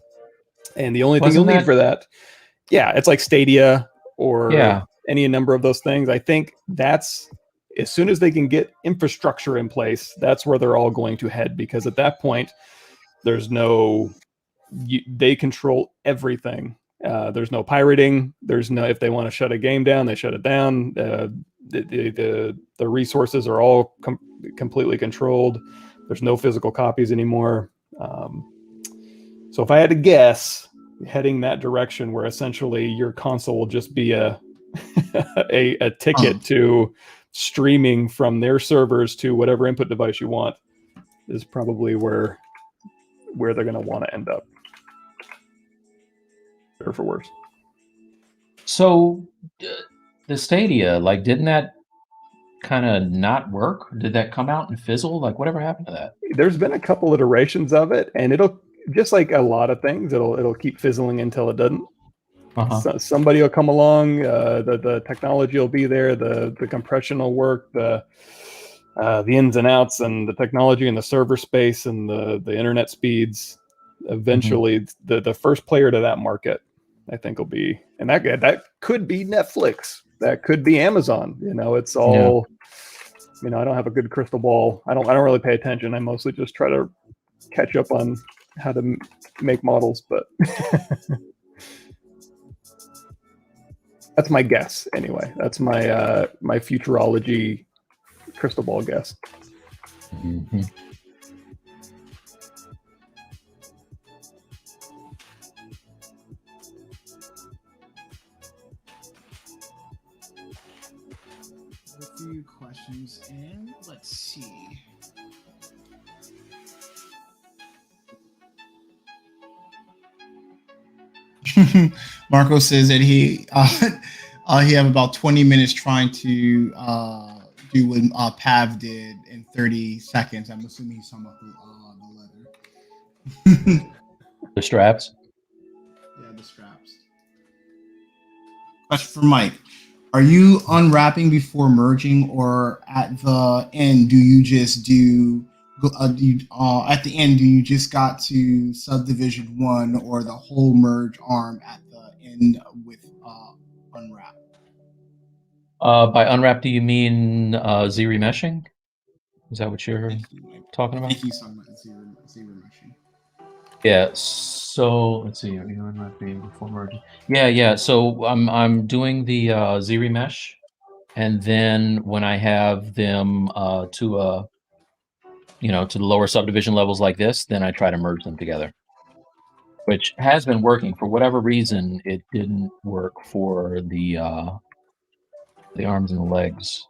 And the only thing you'll need for that, it's like Stadia or any number of those things. I think that's, as soon as they can get infrastructure in place, that's where they're all going to head, because at that point, there's no, they control everything. There's no pirating. There's no, if they want to shut a game down, they shut it down. The resources are all completely controlled. There's no physical copies anymore. So if I had to guess, heading that direction, where essentially your console will just be a ticket to streaming from their servers to whatever input device you want, is probably where they're going to want to end up, better for worse. So the Stadia, didn't that kind of not work? Did that come out and fizzle? Whatever happened to that? There's been a couple iterations of it, and it'll, just like a lot of things, it'll keep fizzling until it doesn't. So somebody will come along, the technology will be there, the compression will work, the ins and outs, and the technology and the server space and the internet speeds. Eventually, the first player to that market, I think, will be, and that could be Netflix, that could be Amazon. It's all, I don't have a good crystal ball. I don't really pay attention. I mostly just try to catch up on how to make models, but that's my guess anyway. That's my my futurology crystal ball guess. A few questions, and let's see. Marco says that he have about 20 minutes trying to do what Pav did in 30 seconds. I'm assuming he's talking about the leather. The straps. Question for Mike. Are you unwrapping before merging, or at the end do you just at the end do you just got to subdivision 1 or the whole merge arm at the end with unwrap? By unwrap, do you mean Z remeshing? Is that what you're talking about? I think he's talking about zero meshing. Yeah. So let's see. Are you unwrapping before merging? Yeah. So I'm doing the Z remesh, and then when I have them to to the lower subdivision levels like this, then I try to merge them together, which has been working. For whatever reason, it didn't work for the arms and the legs.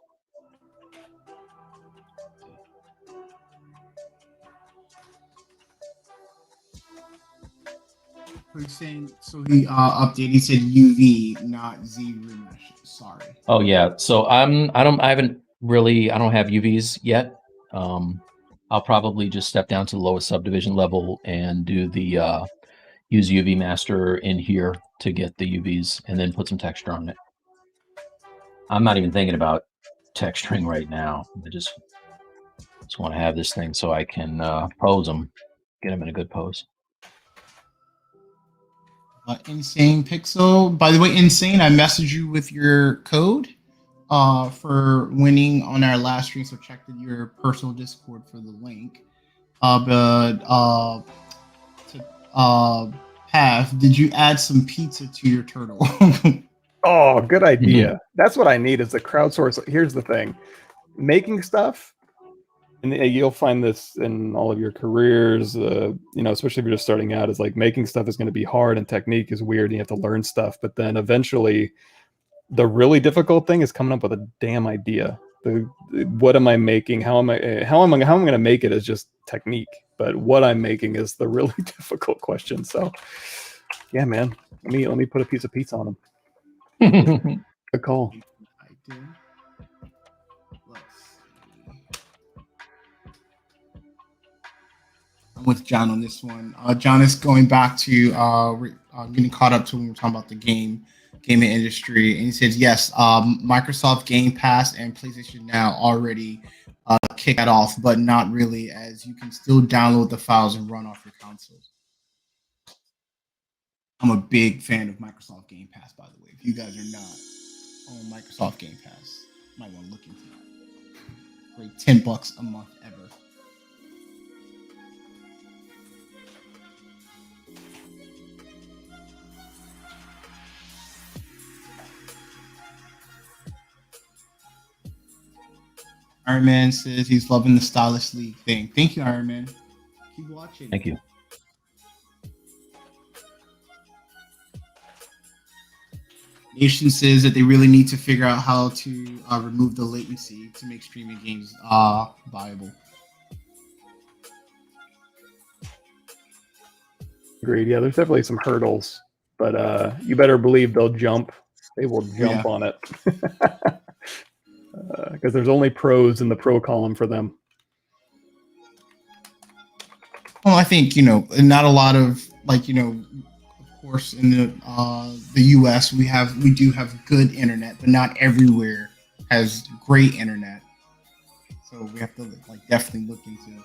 He's saying, so he updated. He said UV, not Z remesh. Sorry. Oh yeah. So I don't have UVs yet. I'll probably just step down to the lowest subdivision level and do the use UV master in here to get the UVs and then put some texture on it. I'm not even thinking about texturing right now. I just want to have this thing so I can pose them, get them in a good pose. Insane Pixel. By the way, Insane, I messaged you with your code for winning on our last stream, so check your personal Discord for the link. Path, did you add some pizza to your turtle? Oh, good idea. That's what I need, is the crowdsource. Here's the thing. Making stuff, and you'll find this in all of your careers, especially if you're just starting out, is like making stuff is going to be hard and technique is weird and you have to learn stuff. But then eventually the really difficult thing is coming up with a damn idea. What am I making? How am I going to make it is just technique. But what I'm making is the really difficult question. So yeah, man, let me put a piece of pizza on them. Good call. I did. Let's see. I'm with John on this one. John is going back to getting caught up to when we were talking about the gaming industry, and he says yes, Microsoft Game Pass and PlayStation Now already kick that off, but not really, as you can still download the files and run off your consoles. I'm a big fan of Microsoft Game Pass, by the way. If you guys are not on Microsoft Game Pass, you might want to look into that. Great, $10 a month ever. Iron Man says he's loving the Stylus League thing. Thank you, Iron Man. Keep watching. Thank you. Nation says that they really need to figure out how to remove the latency to make streaming games viable. Agreed. Yeah, there's definitely some hurdles, but you better believe they'll jump. They will jump on it. Because there's only pros in the pro column for them. Well, I think, not a lot of, of course, in the U.S. we do have good internet, but not everywhere has great internet. So we have to definitely look into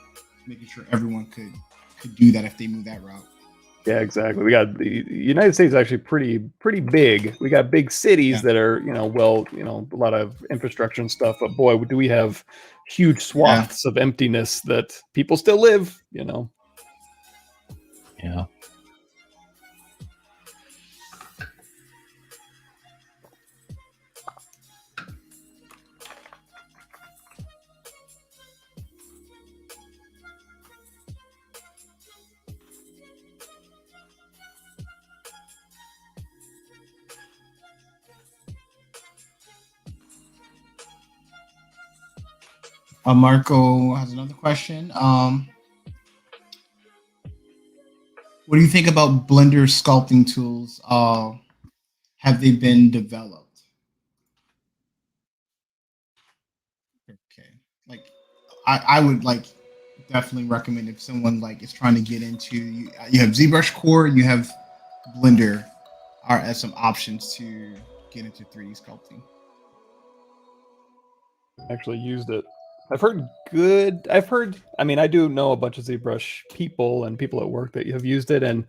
making sure everyone could do that if they move that route. Yeah, exactly. We got the United States is actually pretty big. We got big cities that are, a lot of infrastructure and stuff. But boy, do we have huge swaths of emptiness that people still live, Yeah. Marco has another question. What do you think about Blender sculpting tools? Have they been developed? Okay, I would definitely recommend if someone is trying to get into you have ZBrush Core, you have Blender are as some options to get into 3D sculpting. Actually used it. I've heard good. I mean, I do know a bunch of ZBrush people and people at work that have used it, and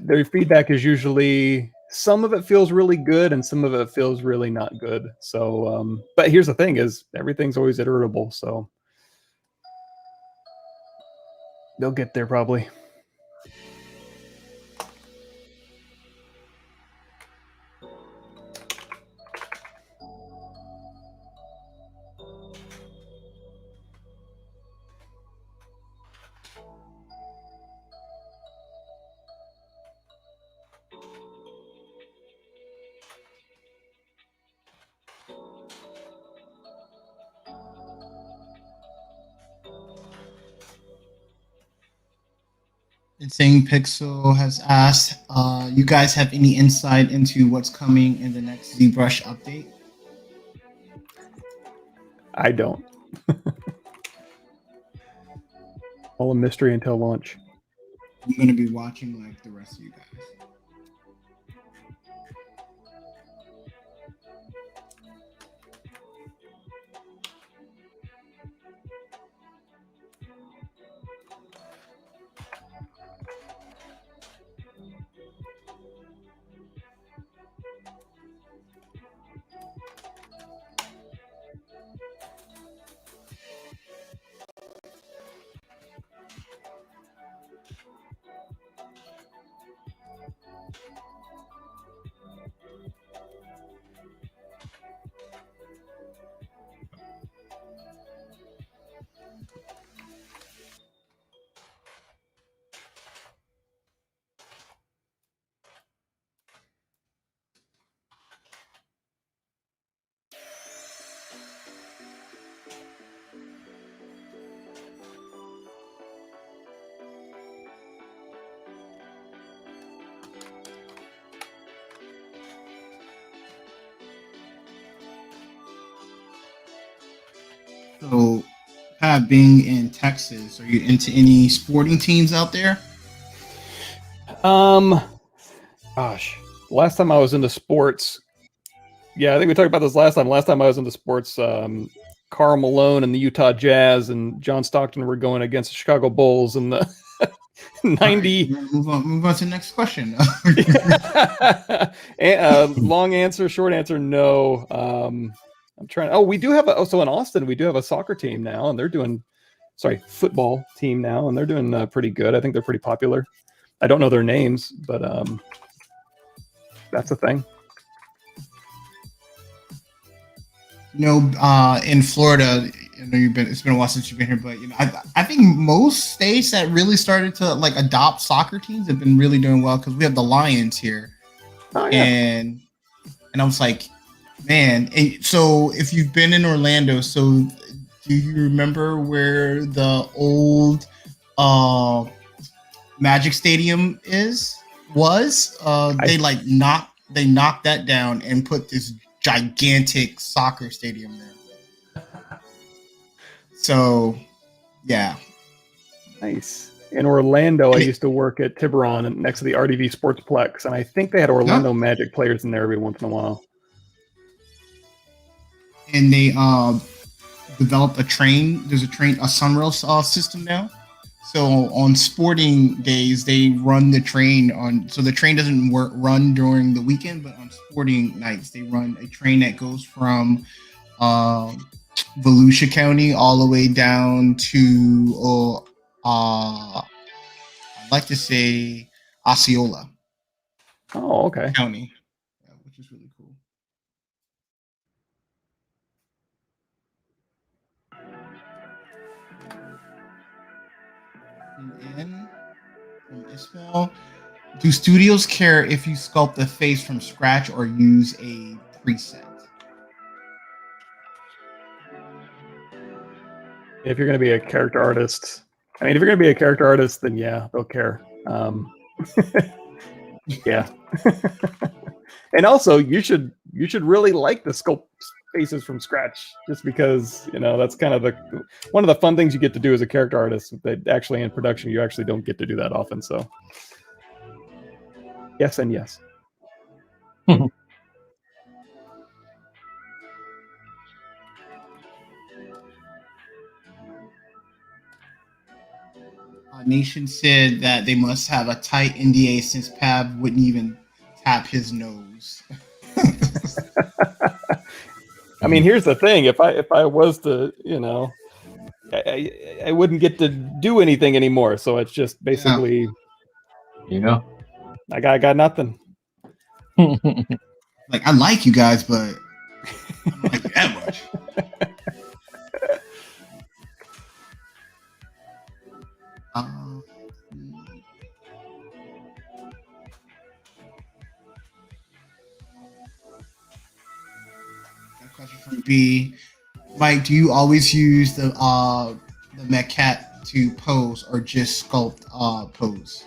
their feedback is usually some of it feels really good and some of it feels really not good. So, but here's the thing: is everything's always iterable, so they'll get there probably. Insane Pixel has asked, you guys have any insight into what's coming in the next ZBrush update? I don't. All a mystery until launch. I'm going to be watching like the rest of you guys. So, Pat, being in Texas, are you into any sporting teams out there? Gosh, last time I was into sports, yeah, I think we talked about this last time. Last time I was into sports, Karl Malone and the Utah Jazz and John Stockton were going against the Chicago Bulls in the 90. Right, move on to the next question. Long answer, short answer, no. I'm trying. Oh, we do have so in Austin, we do have a soccer team now, and they're doing, football team now, and they're doing pretty good. I think they're pretty popular. I don't know their names, but that's a thing. In Florida, I know it's been a while since you've been here, but I think most states that really started to like adopt soccer teams have been really doing well because we have the Lions here. Oh, yeah. And I was like, man, so if you've been in Orlando, so do you remember where the old Magic Stadium was? They knocked that down and put this gigantic soccer stadium there. So, yeah. Nice. In Orlando, I used to work at Tiburon next to the RDV Sportsplex, and I think they had Orlando Magic players in there every once in a while. And they developed a train. There's a Sunrail system now. So on sporting days, they run the train on. So the train doesn't run during the weekend, but on sporting nights, they run a train that goes from Volusia County all the way down to I'd like to say Osceola. Oh, okay. County, which is really cool. And from Ismail, do studios care if you sculpt the face from scratch or use a preset? If you're going to be a character artist, if you're going to be a character artist, then yeah, they'll care. Yeah. And also, you should really like the sculpt faces from scratch, just because that's kind of one of the fun things you get to do as a character artist. That actually in production you actually don't get to do that often. So yes and yes. Nation said that they must have a tight NDA since Pav wouldn't even tap his nose. I mean, here's the thing: if I was to, I wouldn't get to do anything anymore. So it's just basically, You know. I got nothing. Like, I like you guys, but I don't like you that much. Got a question from B. Mike, do you always use the Maquette to pose or just sculpt pose?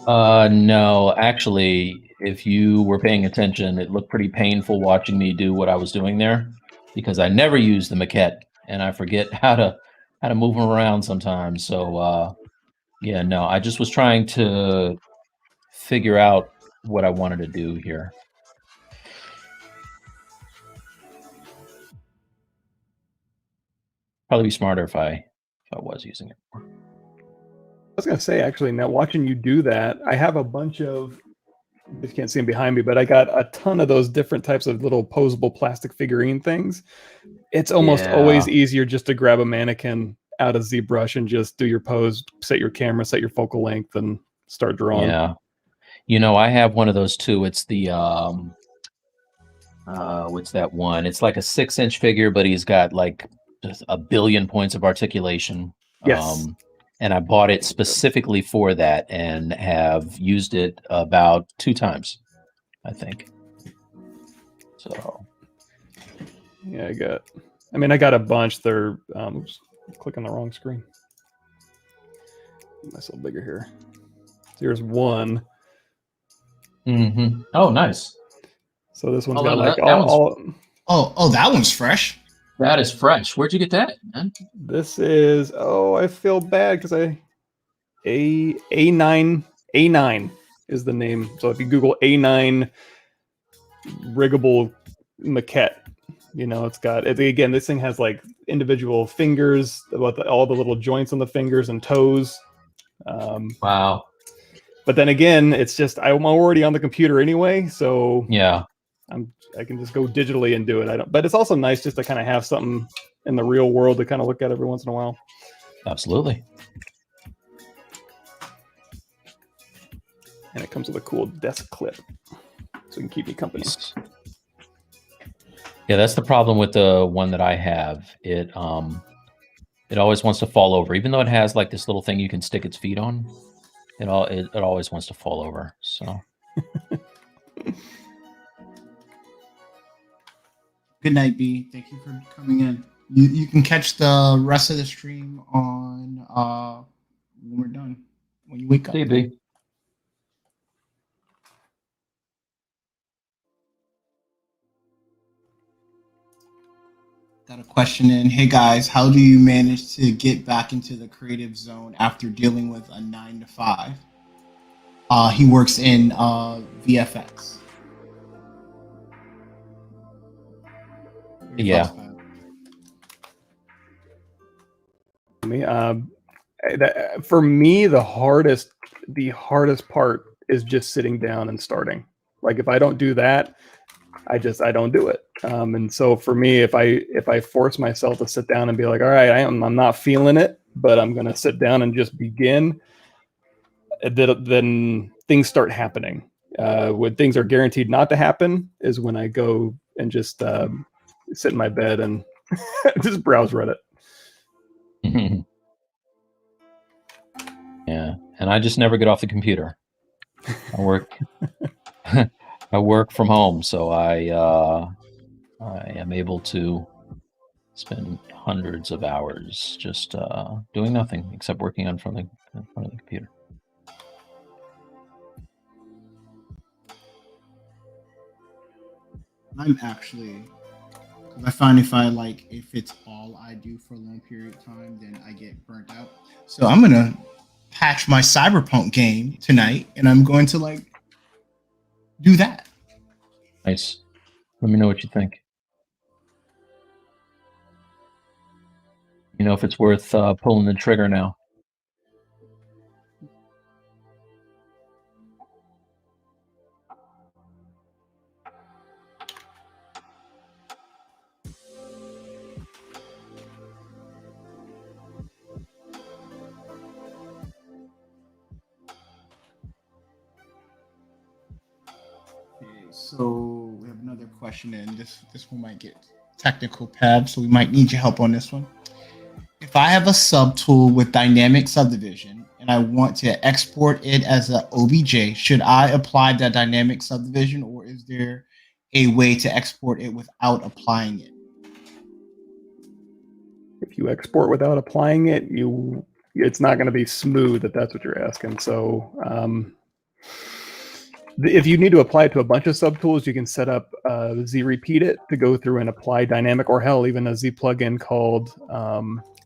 No, actually, if you were paying attention, it looked pretty painful watching me do what I was doing there because I never use the maquette and I forget how to move them around sometimes. So yeah, no, I just was trying to figure out what I wanted to do here. Probably be smarter if I was using it more. I was gonna say, actually, now watching you do that, I have a bunch of. You can't see them behind me, but I got a ton of those different types of little posable plastic figurine things. It's almost always easier just to grab a mannequin out of ZBrush and just do your pose, set your camera, set your focal length, and start drawing. Yeah, I have one of those too. It's the what's that one? It's like a 6-inch figure, but he's got like just a billion points of articulation. Yes. And I bought it specifically for that and have used it about 2 times, I think. So yeah, I got a bunch. They're oops, clicking the wrong screen. Make myself bigger here. Here's one. Mm-hmm. Oh, nice. So this one's got like all. Oh, that one's fresh. That is fresh. Where'd you get that, man? This is I feel bad because A9 is the name. So if you Google A9 riggable maquette, it's got it again. This thing has like individual fingers, all the little joints on the fingers and toes. Wow. But then again, it's just I'm already on the computer anyway, so yeah. I can just go digitally and do it. But it's also nice just to kind of have something in the real world to kind of look at every once in a while. Absolutely. And it comes with a cool desk clip, so it can keep me company. Yeah, that's the problem with the one that I have. It always wants to fall over, even though it has like this little thing you can stick its feet on. It always wants to fall over. So. Good night, B. Thank you for coming in. You can catch the rest of the stream on when we're done. When you wake up. See you, B. Got a question in. Hey guys, how do you manage to get back into the creative zone after dealing with a 9 to 5? He works in VFX. Yeah. For me, the hardest part is just sitting down and starting. Like if I don't do that, I don't do it. And so for me, if I force myself to sit down and be like, all right, I'm not feeling it, but I'm gonna sit down and just begin, then things start happening. When things are guaranteed not to happen is when I go and just sit in my bed and just browse Reddit. Yeah, and I just never get off the computer. I work. I work from home, so I am able to spend hundreds of hours just doing nothing except working in front of the computer. I'm actually, because I find if it's all I do for a long period of time, then I get burnt out. So I'm gonna patch my Cyberpunk game tonight, and I'm going to do that. Nice. Let me know what you think. If it's worth pulling the trigger now. So we have another question, and this one might get technical, Pav. So we might need your help on this one. If I have a subtool with dynamic subdivision and I want to export it as a OBJ, should I apply that dynamic subdivision, or is there a way to export it without applying it? If you export without applying it, it's not going to be smooth if that's what you're asking. So if you need to apply it to a bunch of subtools, you can set up Z repeat it to go through and apply dynamic, or hell, even a Z plugin called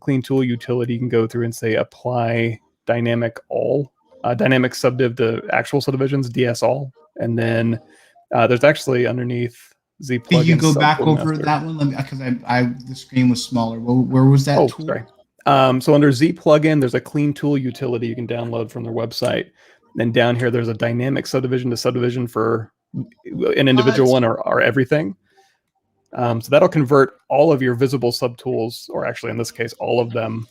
Clean Tool Utility. You can go through and say apply dynamic all, dynamic subdiv to actual subdivisions, DS all, and then there's actually underneath Z plugin. Can you go back over that one? Let me, because the screen was smaller. Where was that tool? Sorry. So under Z plugin, there's a Clean Tool Utility you can download from their website. Then down here, there's a dynamic subdivision to subdivision for an individual one or everything. So that'll convert all of your visible subtools, or actually in this case, all of them,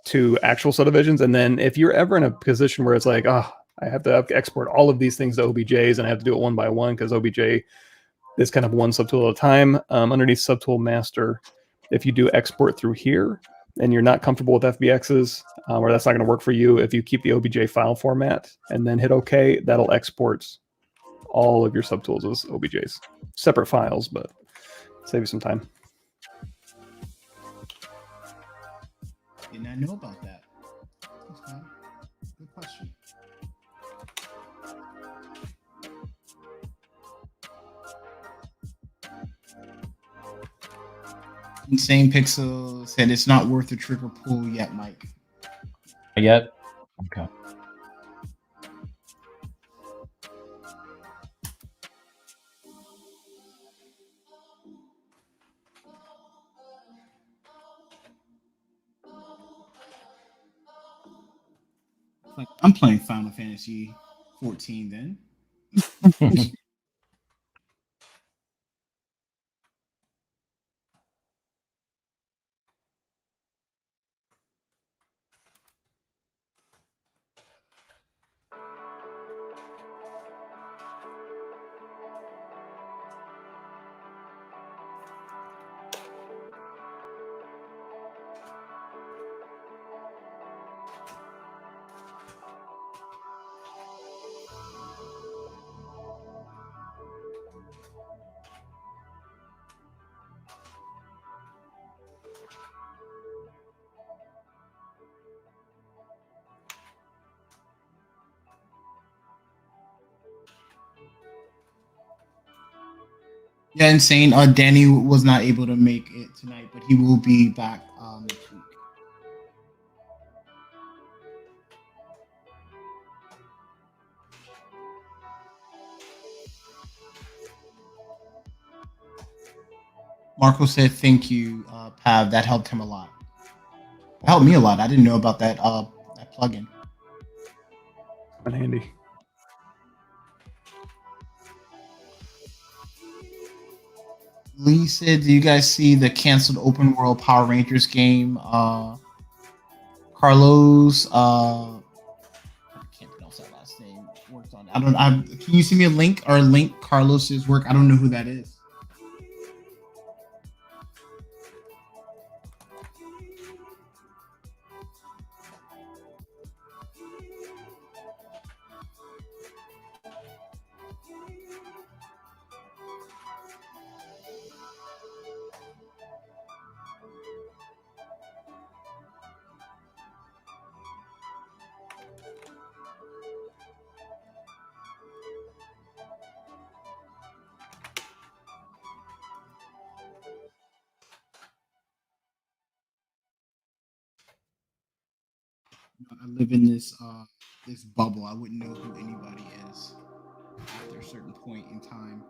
to actual subdivisions. And then if you're ever in a position where it's like, I have to export all of these things to OBJs and I have to do it one by one because OBJ is kind of one subtool at a time, underneath Subtool Master, if you do export through here, and you're not comfortable with FBXs, or that's not going to work for you, if you keep the OBJ file format and then hit OK, that'll export all of your subtools as OBJs. Separate files, but save you some time. Did not know about that. Okay. Good question. Insane Pixel said it's not worth the trigger pull yet, Mike. Yet? Okay. I'm playing Final Fantasy 14 then. Yeah, Insane. Danny was not able to make it tonight, but he will be back next week. Marco said, "Thank you, Pav. That helped him a lot. It helped me a lot. I didn't know about that plugin." Handy. Lee said, "Do you guys see the canceled open world Power Rangers game? Carlos, I can't pronounce that last name. Worked on it. Can you see me a link or link Carlos's work? I don't know who that is." I live in this bubble. I wouldn't know who anybody is after a certain point in time.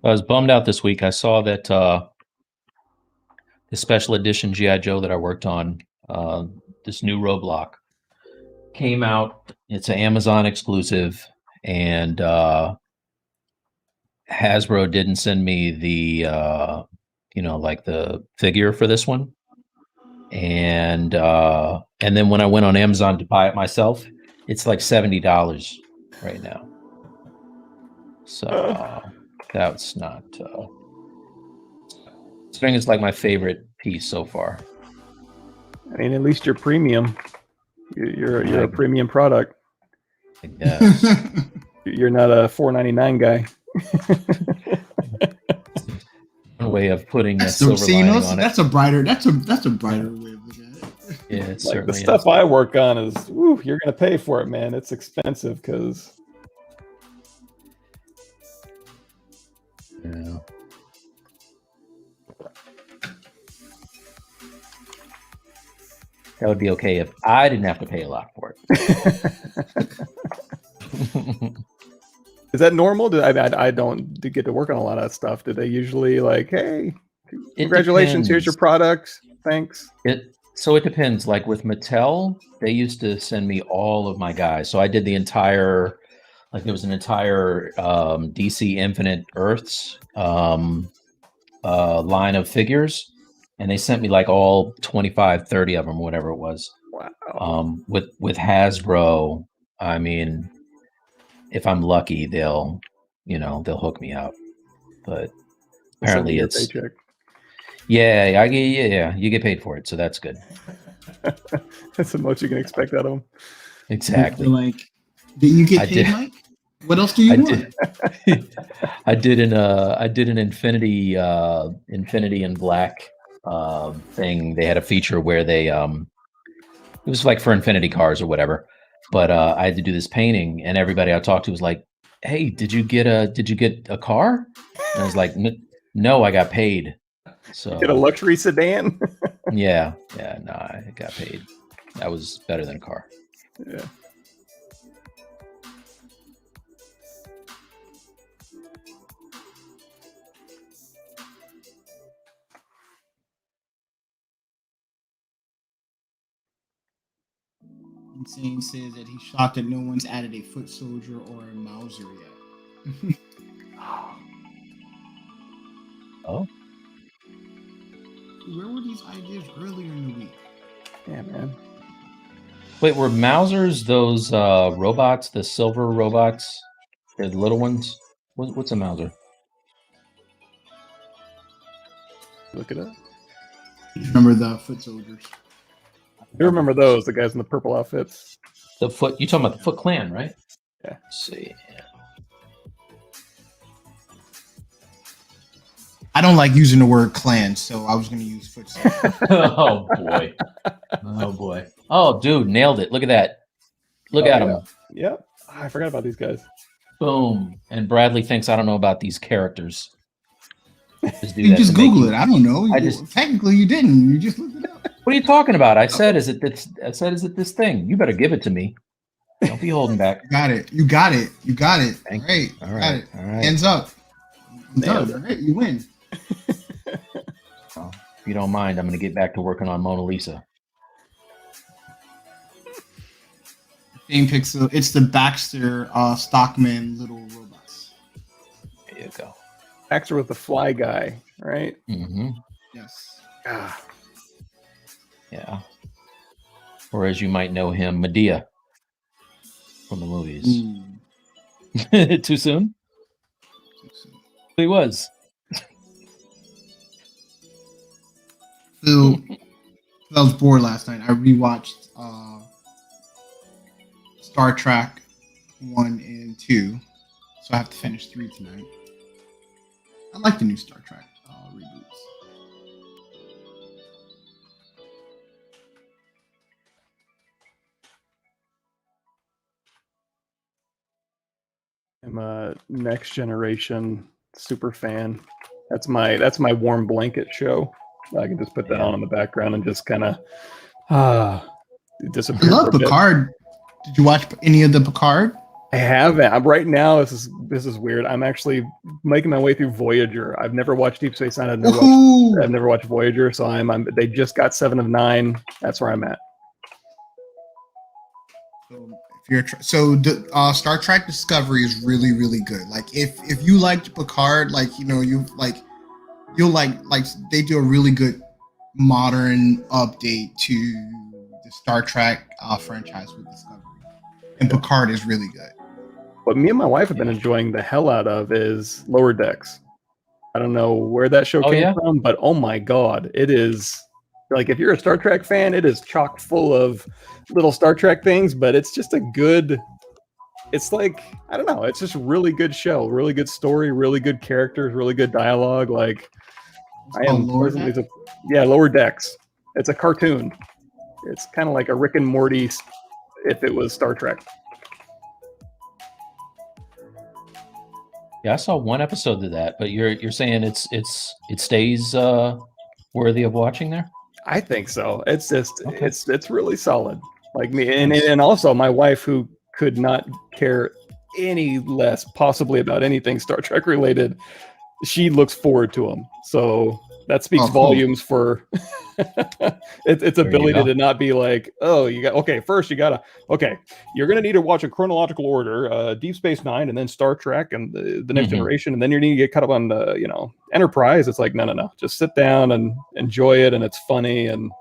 I was bummed out this week. I saw that the special edition G.I. Joe that I worked on, this new Roblox, came out. It's an Amazon exclusive, and Hasbro didn't send me the like the figure for this one. And then when I went on Amazon to buy it myself, it's like $70 right now. So that's not. String is like my favorite piece so far. I mean, at least you're premium. You're a premium product. I guess. You're not a $4.99 guy. One way of putting a That's silver lining on it. that's a brighter way of looking at it. Yeah, it Like certainly the stuff I work on is, you're gonna pay for it, man. It's expensive because. Yeah. That would be okay if I didn't have to pay a lot for it. Is that normal? I don't get to work on a lot of that stuff. Do they usually like, hey, congratulations, here's your product, thanks? It depends. Like with Mattel, they used to send me all of my guys. So I did the entire, like there was an entire DC Infinite Earths line of figures. And they sent me like all 25, 30 of them, whatever it was. Wow. With Hasbro, I mean, if I'm lucky, they'll hook me out. But apparently it's paycheck. Yeah, you get paid for it, so that's good. That's the most you can expect out of them. Exactly. Like, did you get paid, Mike? What else do you want? I did an Infinity in Black thing. They had a feature where they it was like for Infinity cars or whatever, but I had to do this painting, and everybody I talked to was like, hey, did you get a car? And I was like, no, I got paid. So Get a luxury sedan. yeah, no, I got paid. That was better than a car. Yeah. Insane says that he's shocked that no one's added a foot soldier or a Mauser yet. Oh. Where were these ideas earlier in the week? Yeah, man. Wait, were Mausers those robots, the silver robots, the little ones? What's a Mauser? Look it up. Remember the foot soldiers? I remember those, the guys in the purple outfits. You talking about the Foot Clan, right? Yeah. Let's see. I don't like using the word clan, so I was going to use foot soldiers. Oh boy. Oh boy. Oh dude, nailed it. Look at that. Look at him. Yep. I forgot about these guys. Boom. And Bradley thinks I don't know about these characters. You just Google it. I don't know. Technically you didn't. You just looked it up. What are you talking about? I said, is it this thing? You better give it to me. Don't be holding back. You got it. Thank All right. you. All right. All right. Hands up. All right. You win. Well, if you don't mind, I'm going to get back to working on Mona Lisa. Same pixel. It's the Baxter Stockman little robots. There you go. Baxter with the fly guy, right? Mm-hmm. Yes. Ah. Yeah. Or as you might know him, Medea from the movies. Too soon? He was. So I was bored last night. I rewatched Star Trek 1 and 2, so I have to finish 3 tonight. I like the new Star Trek reboots. I'm a Next Generation super fan. That's my warm blanket show. I can just put that on in the background and just kind of disappear. I love Picard. Did you watch any of the Picard? I haven't. I'm right now. This is weird. I'm actually making my way through Voyager. I've never watched Deep Space Nine. I've never watched Voyager. So I'm. They just got 7 of 9. That's where I'm at. So if you're Star Trek Discovery is really really good. Like if you liked Picard, like you'll like they do a really good modern update to the Star Trek franchise with Discovery, and Picard is really good. What me and my wife have been enjoying the hell out of is Lower Decks. I don't know where that show came from, but oh my god, it is like if you're a Star Trek fan, it is chock full of little Star Trek things, but it's just a good. It's like I don't know, it's just a really good show, really good story, really good characters, really good dialogue. Like I am pleasantly, Lower Decks. It's a cartoon. It's kind of like a Rick and Morty if it was Star Trek. Yeah, I saw one episode of that, but you're saying it stays worthy of watching there? I think so. It's just it's really solid. Like me, and also my wife, who could not care any less possibly about anything Star Trek related, she looks forward to them. So that speaks volumes for its ability to not be like, oh, first you gotta you're gonna need to watch a chronological order, Deep Space Nine, and then Star Trek, and the Next Generation, and then you need to get caught up on the Enterprise. It's like no, just sit down and enjoy it, and it's funny and.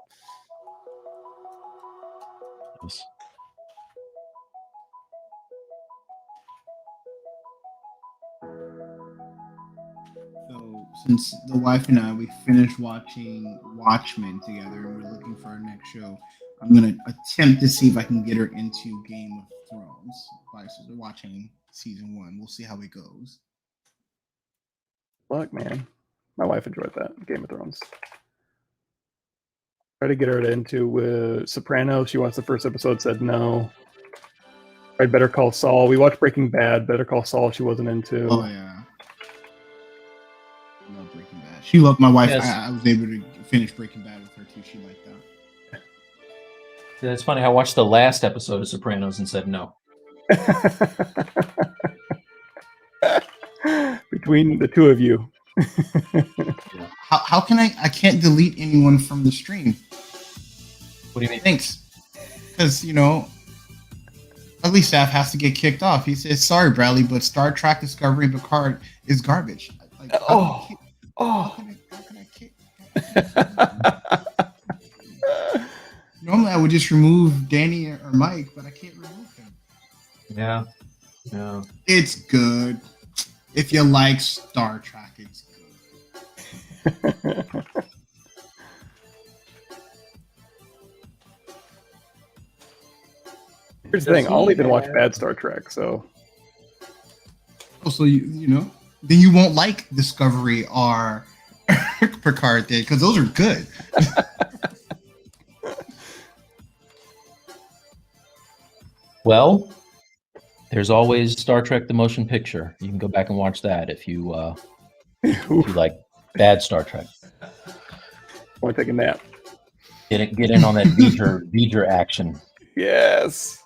So since the wife and I, we finished watching Watchmen together and we're looking for our next show, I'm going to attempt to see if I can get her into Game of Thrones by watching season 1. We'll see how it goes. Look, man, my wife enjoyed that, Game of Thrones. Try to get her into Sopranos. She watched the first episode, said no. Tried Better Call Saul. We watched Breaking Bad. Better Call Saul she wasn't into. Oh, yeah. I love Breaking Bad. She loved my wife. Yes. I was able to finish Breaking Bad with her, too. She liked that. Yeah, it's funny. I watched the last episode of Sopranos and said no. Between the two of you. How can I can't delete anyone from the stream? What do you mean? Thanks. Because, Ugly Staff has to get kicked off. He says, sorry, Bradley, but Star Trek Discovery and Picard is garbage. Like, how can I kick? Normally I would just remove Danny or Mike, but I can't remove him. Yeah. It's good. If you like Star Trek, it's good. Here's the thing, I'll even watch bad Star Trek, so. Also, then you won't like Discovery or Picard did, because those are good. Well, there's always Star Trek: The Motion Picture. You can go back and watch that if you like bad Star Trek. I want to take a nap. Get in on that V'ger action. Yes.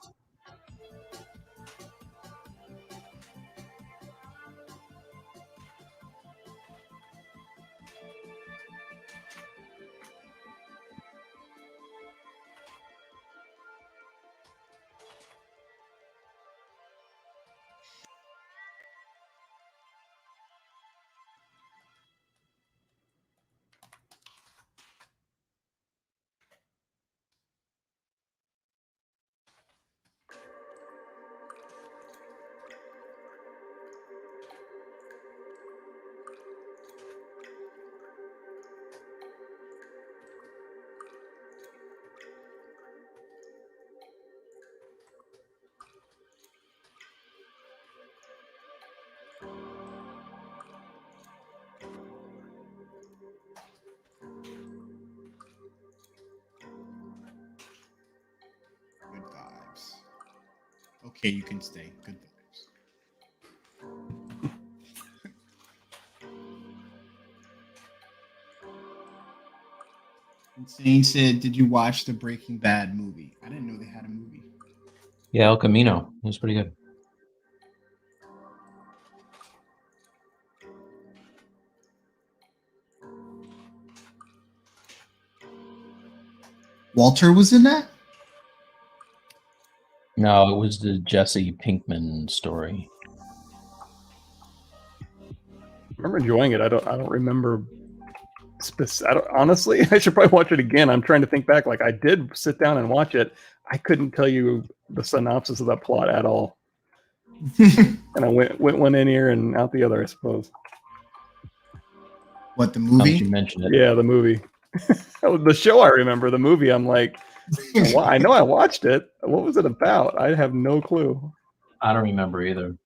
Okay, you can stay. Good vibes. Insane said, did you watch the Breaking Bad movie? I didn't know they had a movie. Yeah, El Camino. It was pretty good. Walter was in that? No, it was the Jesse Pinkman story. I remember enjoying it. I don't remember. Honestly, I should probably watch it again. I'm trying to think back. Like I did sit down and watch it. I couldn't tell you the synopsis of that plot at all. And I went one in ear and out the other, I suppose. What, the Now that movie? you mentioned it. Yeah, the movie. The show I remember. The movie, I'm like, well, I know I watched it. What was it about? I have no clue. I don't remember either.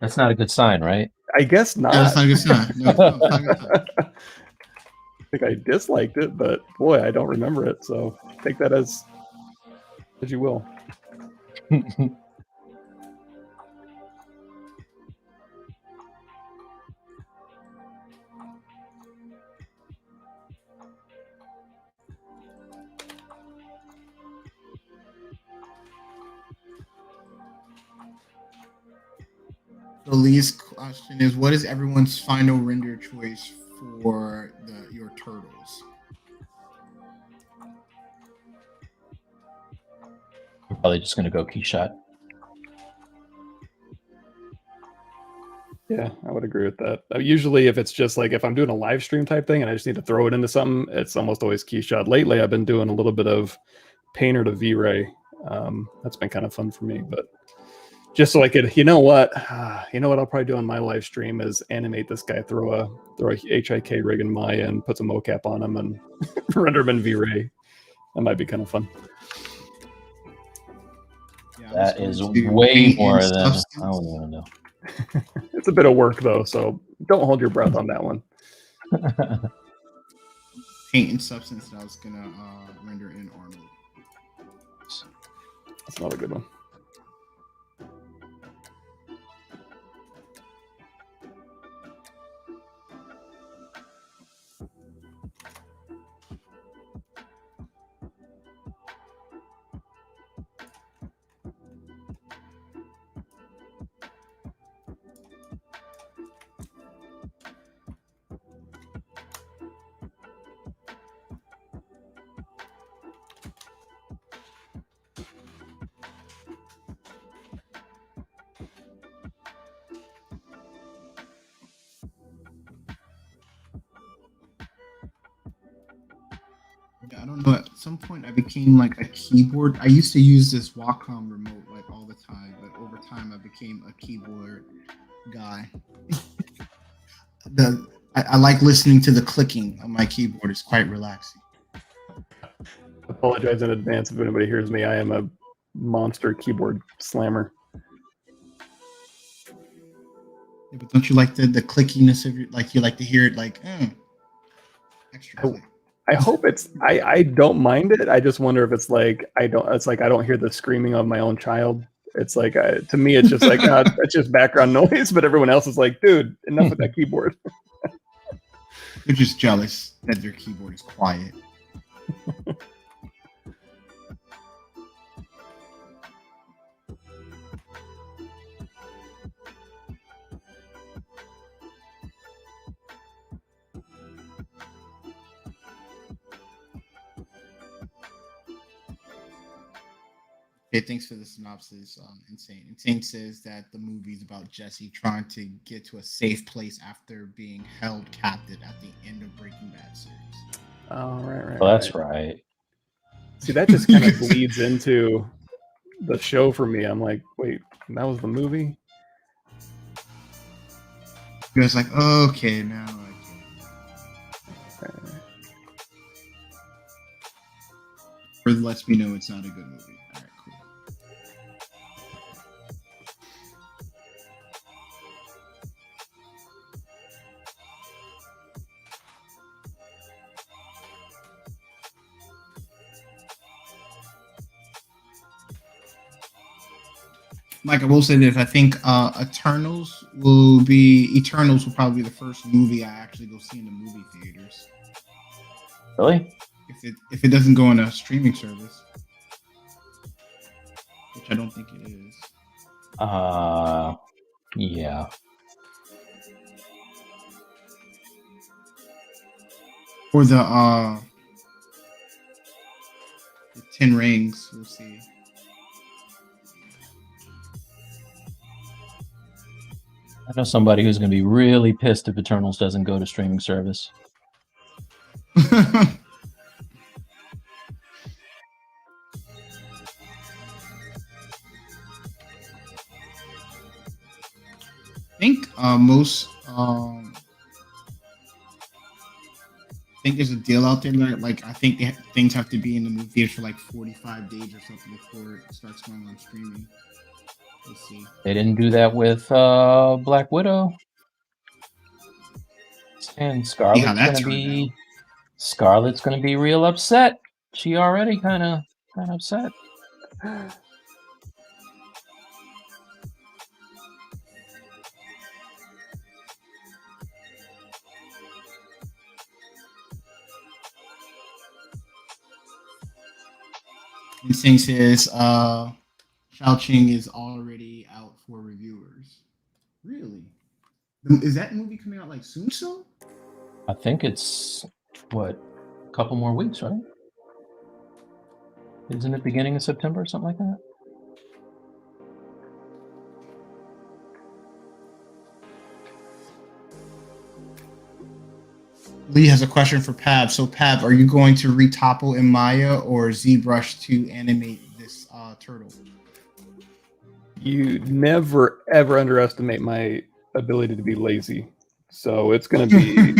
That's not a good sign, right? I guess not. Yeah, that's not a good sign. No, it's not a good sign. I think I disliked it, but boy, I don't remember it. So take that as you will. So Lee's question is, what is everyone's final render choice for your turtles? We're probably just going to go key shot. Yeah, I would agree with that. Usually, if it's just like if I'm doing a live stream type thing and I just need to throw it into something, it's almost always key shot. Lately, I've been doing a little bit of Painter to V-Ray. That's been kind of fun for me, but just so I could, you know what I'll probably do on my live stream is animate this guy, throw a HIK rig in Maya and put some mocap on him and render him in V-Ray. That might be kind of fun. Yeah, That is way more than I don't even know. It's a bit of work though, so don't hold your breath on that one. Paint and substance that I was gonna render in Arnold. That's not a good one. I don't know. At some point, I became like a keyboard. I used to use this Wacom remote like all the time, but over time, I became a keyboard guy. I like listening to the clicking on my keyboard. It's quite relaxing. Apologize in advance if anybody hears me. I am a monster keyboard slammer. Yeah, but don't you like the clickiness of your, like you like to hear it like extra click? I hope it's I don't mind it. I just wonder if it's like I don't hear the screaming of my own child. It's like to me it's just like it's just background noise, but everyone else is like, dude, enough with that keyboard. They're just jealous that their keyboard is quiet. Okay, thanks for the synopsis. Insane. Insane says that the movie's about Jesse trying to get to a safe place after being held captive at the end of Breaking Bad series. Oh, right. Well, that's right. See, that just kind of bleeds into the show for me. I'm like, wait, that was the movie? You guys like, okay, now I get it. Or lets me know it's not a good movie. All right, cool. Mike, I will say this. I think Eternals will probably be the first movie I actually go see in the movie theaters. Really? If it doesn't go on a streaming service, which I don't think it is. Yeah. Or the 10 rings. We'll see. I know somebody who's going to be really pissed if Eternals doesn't go to streaming service. I think most I think there's a deal out there that like I think things have to be in the movie theater for like 45 days or something before it starts going on streaming. We'll see. They didn't do that with Black Widow. And Scarlett's gonna be real upset. She already kind of upset. And Singh says Shao-Ching is already out for reviewers. Really? Is that movie coming out like soon? I think it's a couple more weeks, right? Isn't it beginning of September or something like that? Lee has a question for Pav. So Pav, are you going to re-topo in Maya or ZBrush to animate this turtle? You never ever underestimate my ability to be lazy. So it's going to be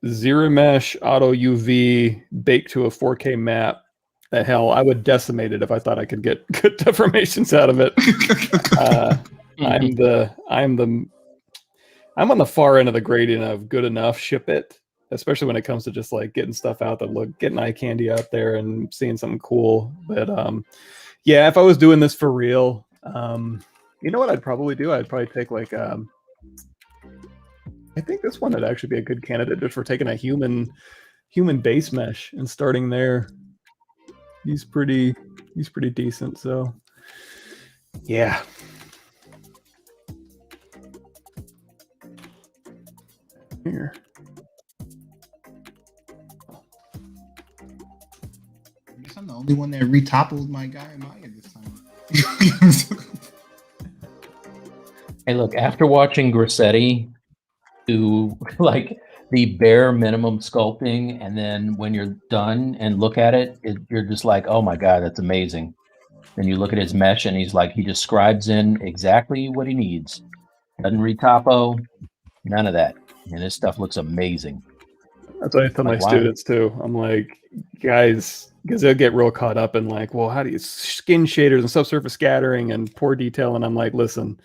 zero mesh, auto UV, baked to a 4K map. The hell, I would decimate it if I thought I could get good deformations out of it. I'm on the far end of the gradient of good enough, ship it. Especially when it comes to just like getting stuff out that getting eye candy out there and seeing something cool. But yeah, if I was doing this for real, you know what I'd probably do? I'd probably take like I think this one would actually be a good candidate just for taking a human base mesh and starting there. He's pretty decent. So yeah. Here. I guess I'm the only one that re-toppled my guy in Maya this time. Hey, look, after watching Grassetti do like the bare minimum sculpting, and then when you're done and look at it, you're just like, oh my God, that's amazing. Then you look at his mesh and he's like, he just scribes in exactly what he needs. Doesn't re-topo, none of that. And this stuff looks amazing. That's what I tell my students too. I'm like, guys, because they'll get real caught up in like, well, how do you skin shaders and subsurface scattering and poor detail? And I'm like, listen,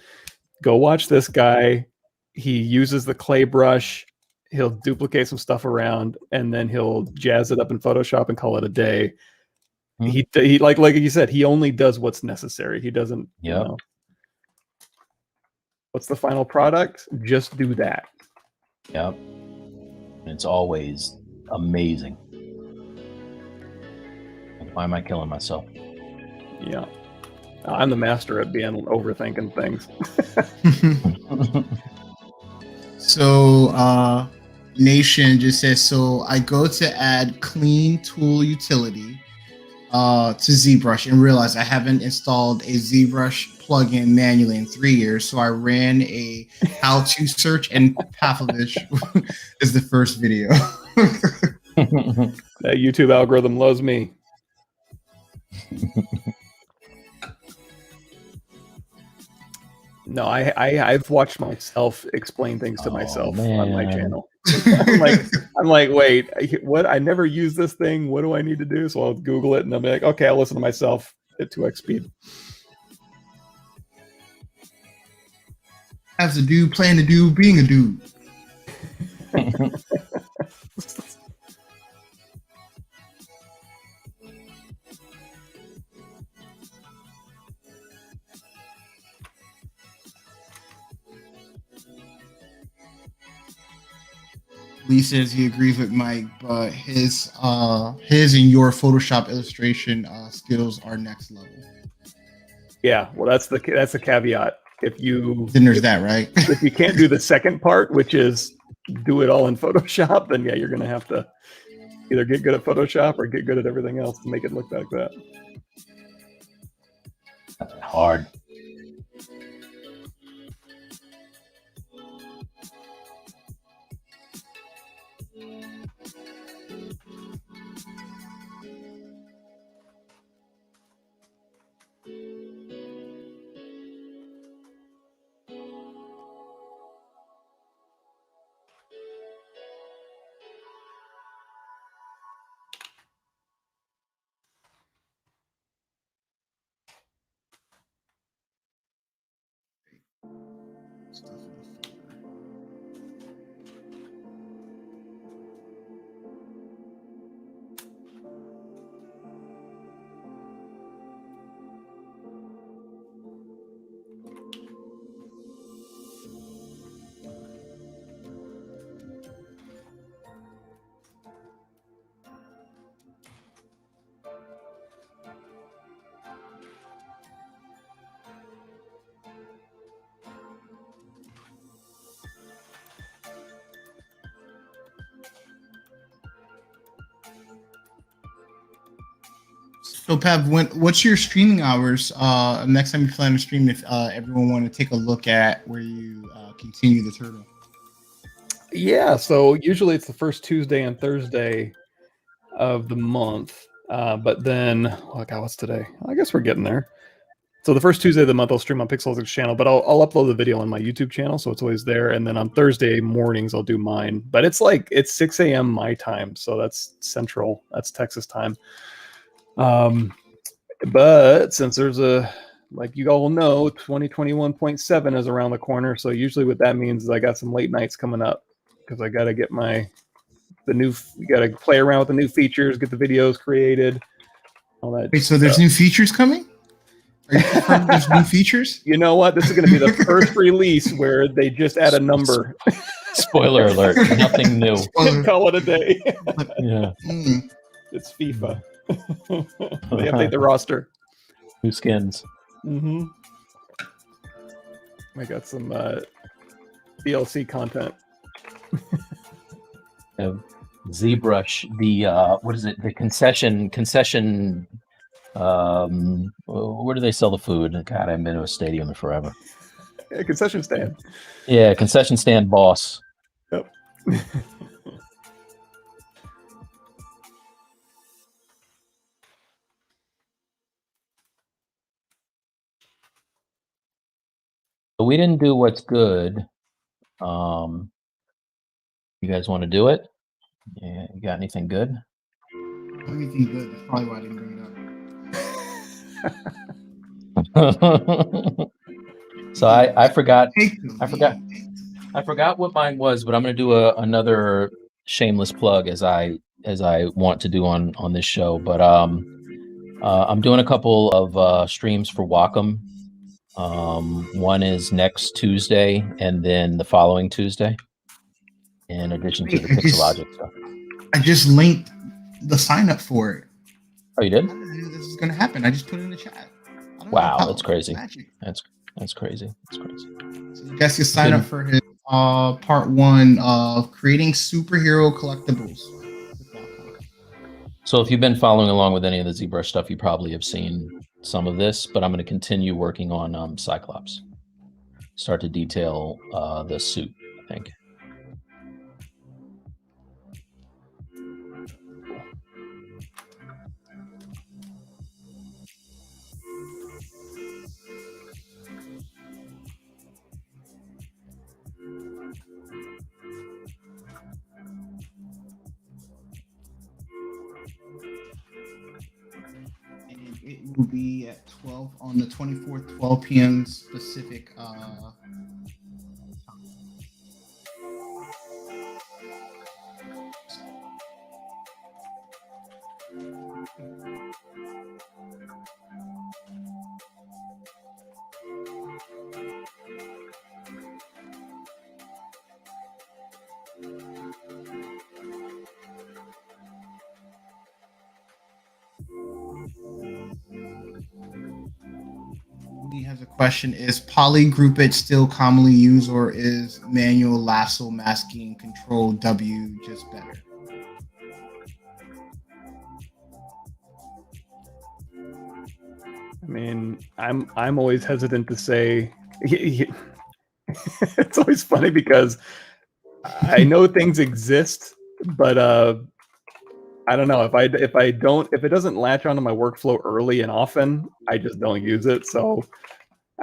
go watch this guy. He uses the clay brush. He'll duplicate some stuff around, and then he'll jazz it up in Photoshop and call it a day. Mm-hmm. He like you said, he only does what's necessary. He doesn't. Yeah. You know, what's the final product? Just do that. Yep. It's always amazing. Why am I killing myself? Yeah. I'm the master at being overthinking things. So, Nation just says, so I go to add clean tool utility to ZBrush and realize I haven't installed a ZBrush plugin manually in 3 years. So I ran a how-to search, and Pavlovich is the first video. That YouTube algorithm loves me. No, I've watched myself explain things to myself on my channel. I'm like, wait, what? I never use this thing. What do I need to do? So I'll Google it, and I'll be like, okay, I'll listen to myself at 2x speed. As a dude playing a dude, being a dude. Lee says he agrees with Mike, but his and your Photoshop illustration skills are next level. Yeah, well, that's the caveat. Then there's that, right? If you can't do the second part, which is do it all in Photoshop, then yeah, you're gonna have to Either get good at Photoshop or get good at everything else to make it look like that. Hard. So Pav, what's your streaming hours? Next time you plan to stream, if everyone want to take a look at where you continue the turtle. Yeah, so usually it's the first Tuesday and Thursday of the month. But then, oh God, what's today? I guess we're getting there. So the first Tuesday of the month, I'll stream on Pixel's channel, but I'll upload the video on my YouTube channel, so it's always there. And then on Thursday mornings, I'll do mine. But it's 6 a.m. my time, so that's Central, that's Texas time. But since there's like you all know, 2021.7 is around the corner, so usually what that means is I got some late nights coming up because I got to get you got to play around with the new features, get the videos created, all that. Wait, so there's new features coming? Are you confirmed there's new features? You know what? This is going to be the first release where they just add a number. Spoiler alert, nothing new. Call it a day. Yeah. It's FIFA. They update the roster. New skins. Mm-hmm. I got some DLC content. ZBrush, the what is it? The concession. Where do they sell the food? God, I haven't been to a stadium in forever. Yeah, concession stand. Yeah, concession stand boss. Yep. But we didn't do what's good. You guys want to do it? Yeah, you got anything good? Anything good? That's probably why I didn't bring it up. So I forgot Take the I forgot. lead. I forgot what mine was, but I'm going to do another shameless plug as I want to do on this show. But I'm doing a couple of streams for Wacom. One is next Tuesday, and then the following Tuesday. In addition to the Pixelogic stuff. I just linked the sign up for it. Oh, you did? I knew this was gonna happen. I just put it in the chat. I don't Wow, know how that's crazy. magic. That's crazy. That's crazy. So you guys can sign up for his part 1 of creating superhero collectibles. So if you've been following along with any of the ZBrush stuff, you probably have seen some of this, but I'm going to continue working on Cyclops. Start to detail the suit, I think. And it will be at 12 on the 24th, 12 p.m. Pacific. He has a question: is poly groupage still commonly used, or is manual lasso masking control W just better? mean, I'm always hesitant to say. It's always funny because I know things exist, but I don't know if it doesn't latch onto my workflow early and often, I just don't use it. So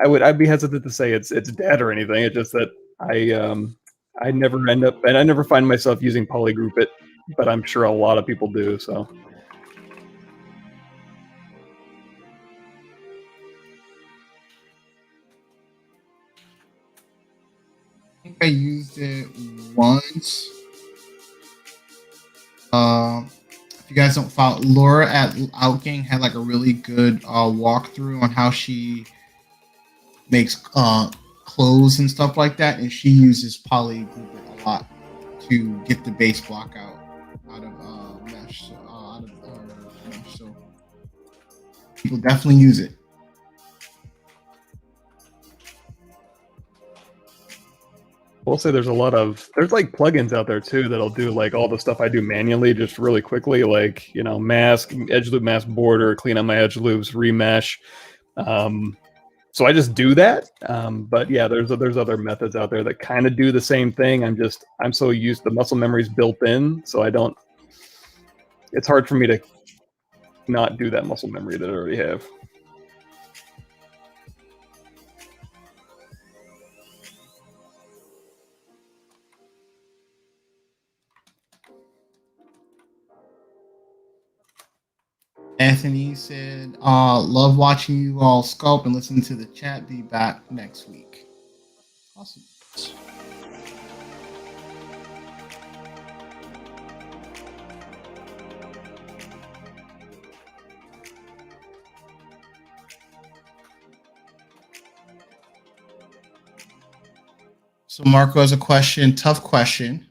I'd be hesitant to say it's dead or anything. It's just that I never end up, and I never find myself using polygroup it, but I'm sure a lot of people do. So. I think I used it once. If you guys don't follow, Laura at Outgang had like a really good walkthrough on how she makes clothes and stuff like that, and she uses polygroup it a lot to get the base block out of mesh. So people definitely use it. We'll say there's like plugins out there too that'll do like all the stuff I do manually just really quickly, like, you know, mask, edge loop, mask border, clean up my edge loops, remesh. So I just do that. But yeah, there's other methods out there that kind of do the same thing. I'm so used, the muscle memory's built in, so it's hard for me to not do that muscle memory that I already have. Anthony said, love watching you all sculpt and listen to the chat. Be back next week. Awesome. So Marco has a question, tough question.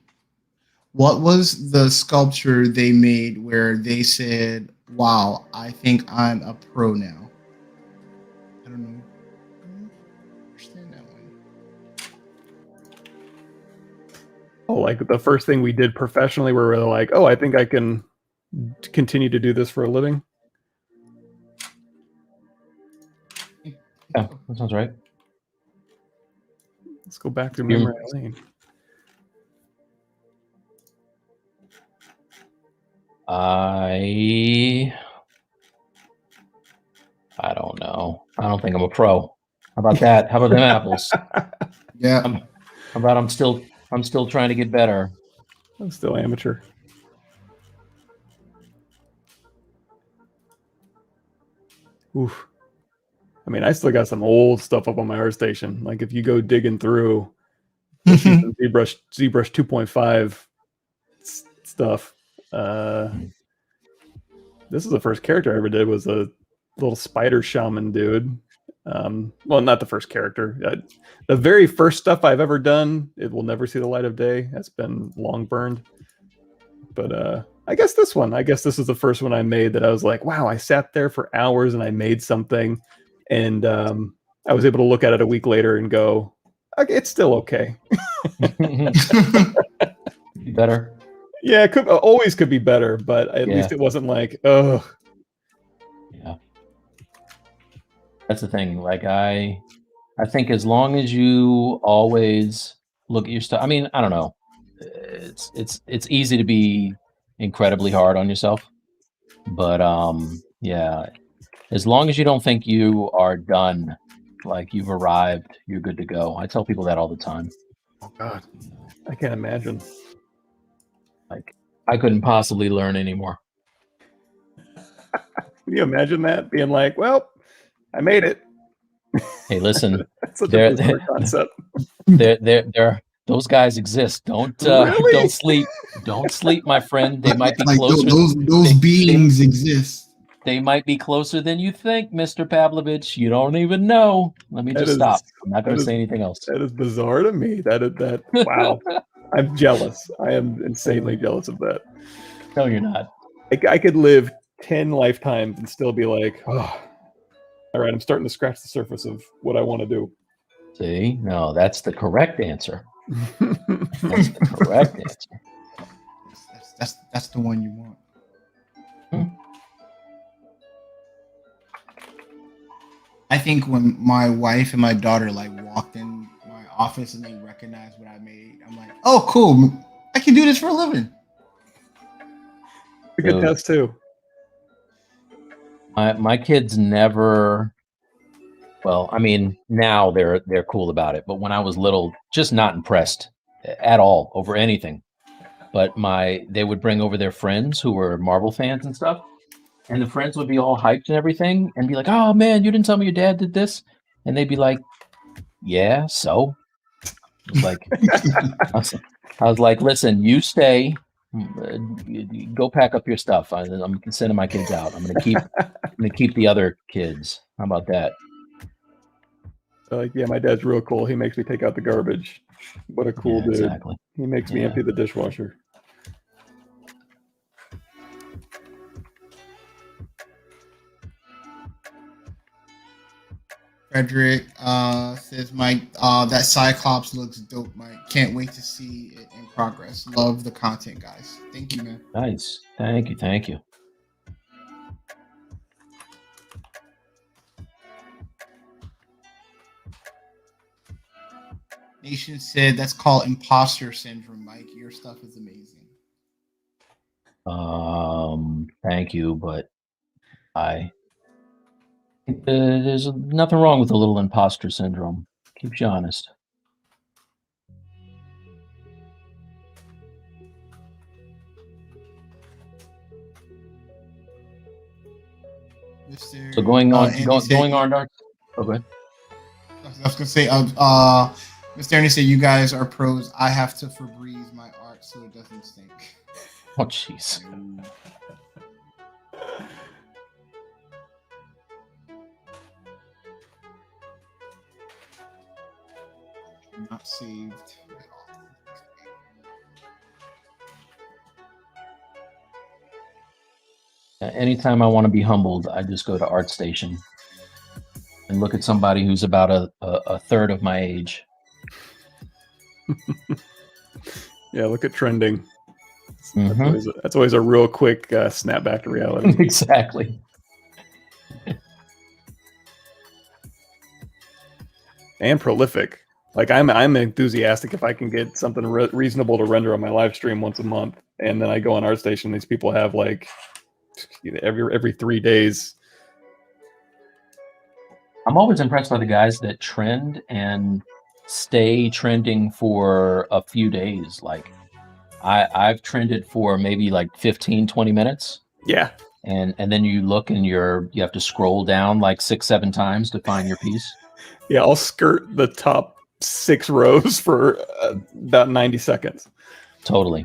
What was the sculpture they made where they said, wow, I think I'm a pro now? I don't know. I don't understand that one. Oh, like the first thing we did professionally where we're like, oh, I think I can continue to do this for a living. Yeah, that sounds right. Let's go back to memory lane. I don't know. I don't think I'm a pro. How about that? How about them apples? Yeah. How about I'm still trying to get better. I'm still amateur. Oof. I mean, I still got some old stuff up on my ArtStation. Like if you go digging through ZBrush 2.5 stuff. This is the first character I ever did, was a little spider shaman dude. Well, not the first character. The very first stuff I've ever done, it will never see the light of day. That's been long burned. But I guess this is the first one I made that I was like, wow, I sat there for hours and I made something. And I was able to look at it a week later and go, okay, it's still okay. Better. Yeah, it always could be better, but at least it wasn't like, oh. Yeah. That's the thing. Like I think as long as you always look at your stuff, I mean, I don't know. It's easy to be incredibly hard on yourself. But yeah, as long as you don't think you are done, like you've arrived, you're good to go. I tell people that all the time. Oh God. I can't imagine. Like I couldn't possibly learn anymore. Can you imagine that? Being like, well, I made it. Hey, listen. That's such a bizarre concept. Those guys exist. Don't Really? Don't sleep, my friend. They might be like closer. Those beings exist. They might be closer than you think, Mr. Pavlovich. You don't even know. Let me just stop. I'm not going to say anything else. That is bizarre to me. That wow. I'm jealous. I am insanely jealous of that. No, you're not. I could live 10 lifetimes and still be like, oh, all right, I'm starting to scratch the surface of what I want to do. See? No, that's the correct answer. That's the correct answer. That's the one you want. I think when my wife and my daughter like walked in my office and they recognized what I made, I'm like, oh, cool. I can do this for a living. A good test too. My kids never. Well, I mean, now they're cool about it, but when I was little, just not impressed at all over anything. But they would bring over their friends who were Marvel fans and stuff, and the friends would be all hyped and everything, and be like, "Oh man, you didn't tell me your dad did this," and they'd be like, "Yeah, so." I was like, I was like, "Listen, you stay, go pack up your stuff. I'm sending my kids out. I'm gonna keep the other kids. How about that?" Like, yeah, my dad's real cool. He makes me take out the garbage. What a cool dude. Exactly. He makes me Yeah. empty the dishwasher. Frederick says, Mike, that Cyclops looks dope, Mike. Can't wait to see it in progress. Love the content, guys. Thank you, man. Nice. Thank you. Nation said that's called imposter syndrome, Mike. Your stuff is amazing. Thank you, but there's nothing wrong with a little imposter syndrome. Keeps you honest. Mr. So going on. Andy Oh, said, go ahead. I was gonna say, Mr. Ernie said, you guys are pros. I have to Febreze my art so it doesn't stink. Oh, jeez. Not saved. Anytime I want to be humbled, I just go to ArtStation and look at somebody who's about a third of my age. Yeah, look at trending. Mhm. That's always a real quick snap back to reality. Exactly. And prolific. Like I'm enthusiastic if I can get something reasonable to render on my live stream once a month, and then I go on ArtStation. These people have like every 3 days. I'm always impressed by the guys that trend and stay trending for a few days. Like I've trended for maybe like 15, 20 minutes. Yeah. And then you look and you have to scroll down like 6, 7 times to find your piece. Yeah, I'll skirt the top 6 rows for about 90 seconds. Totally.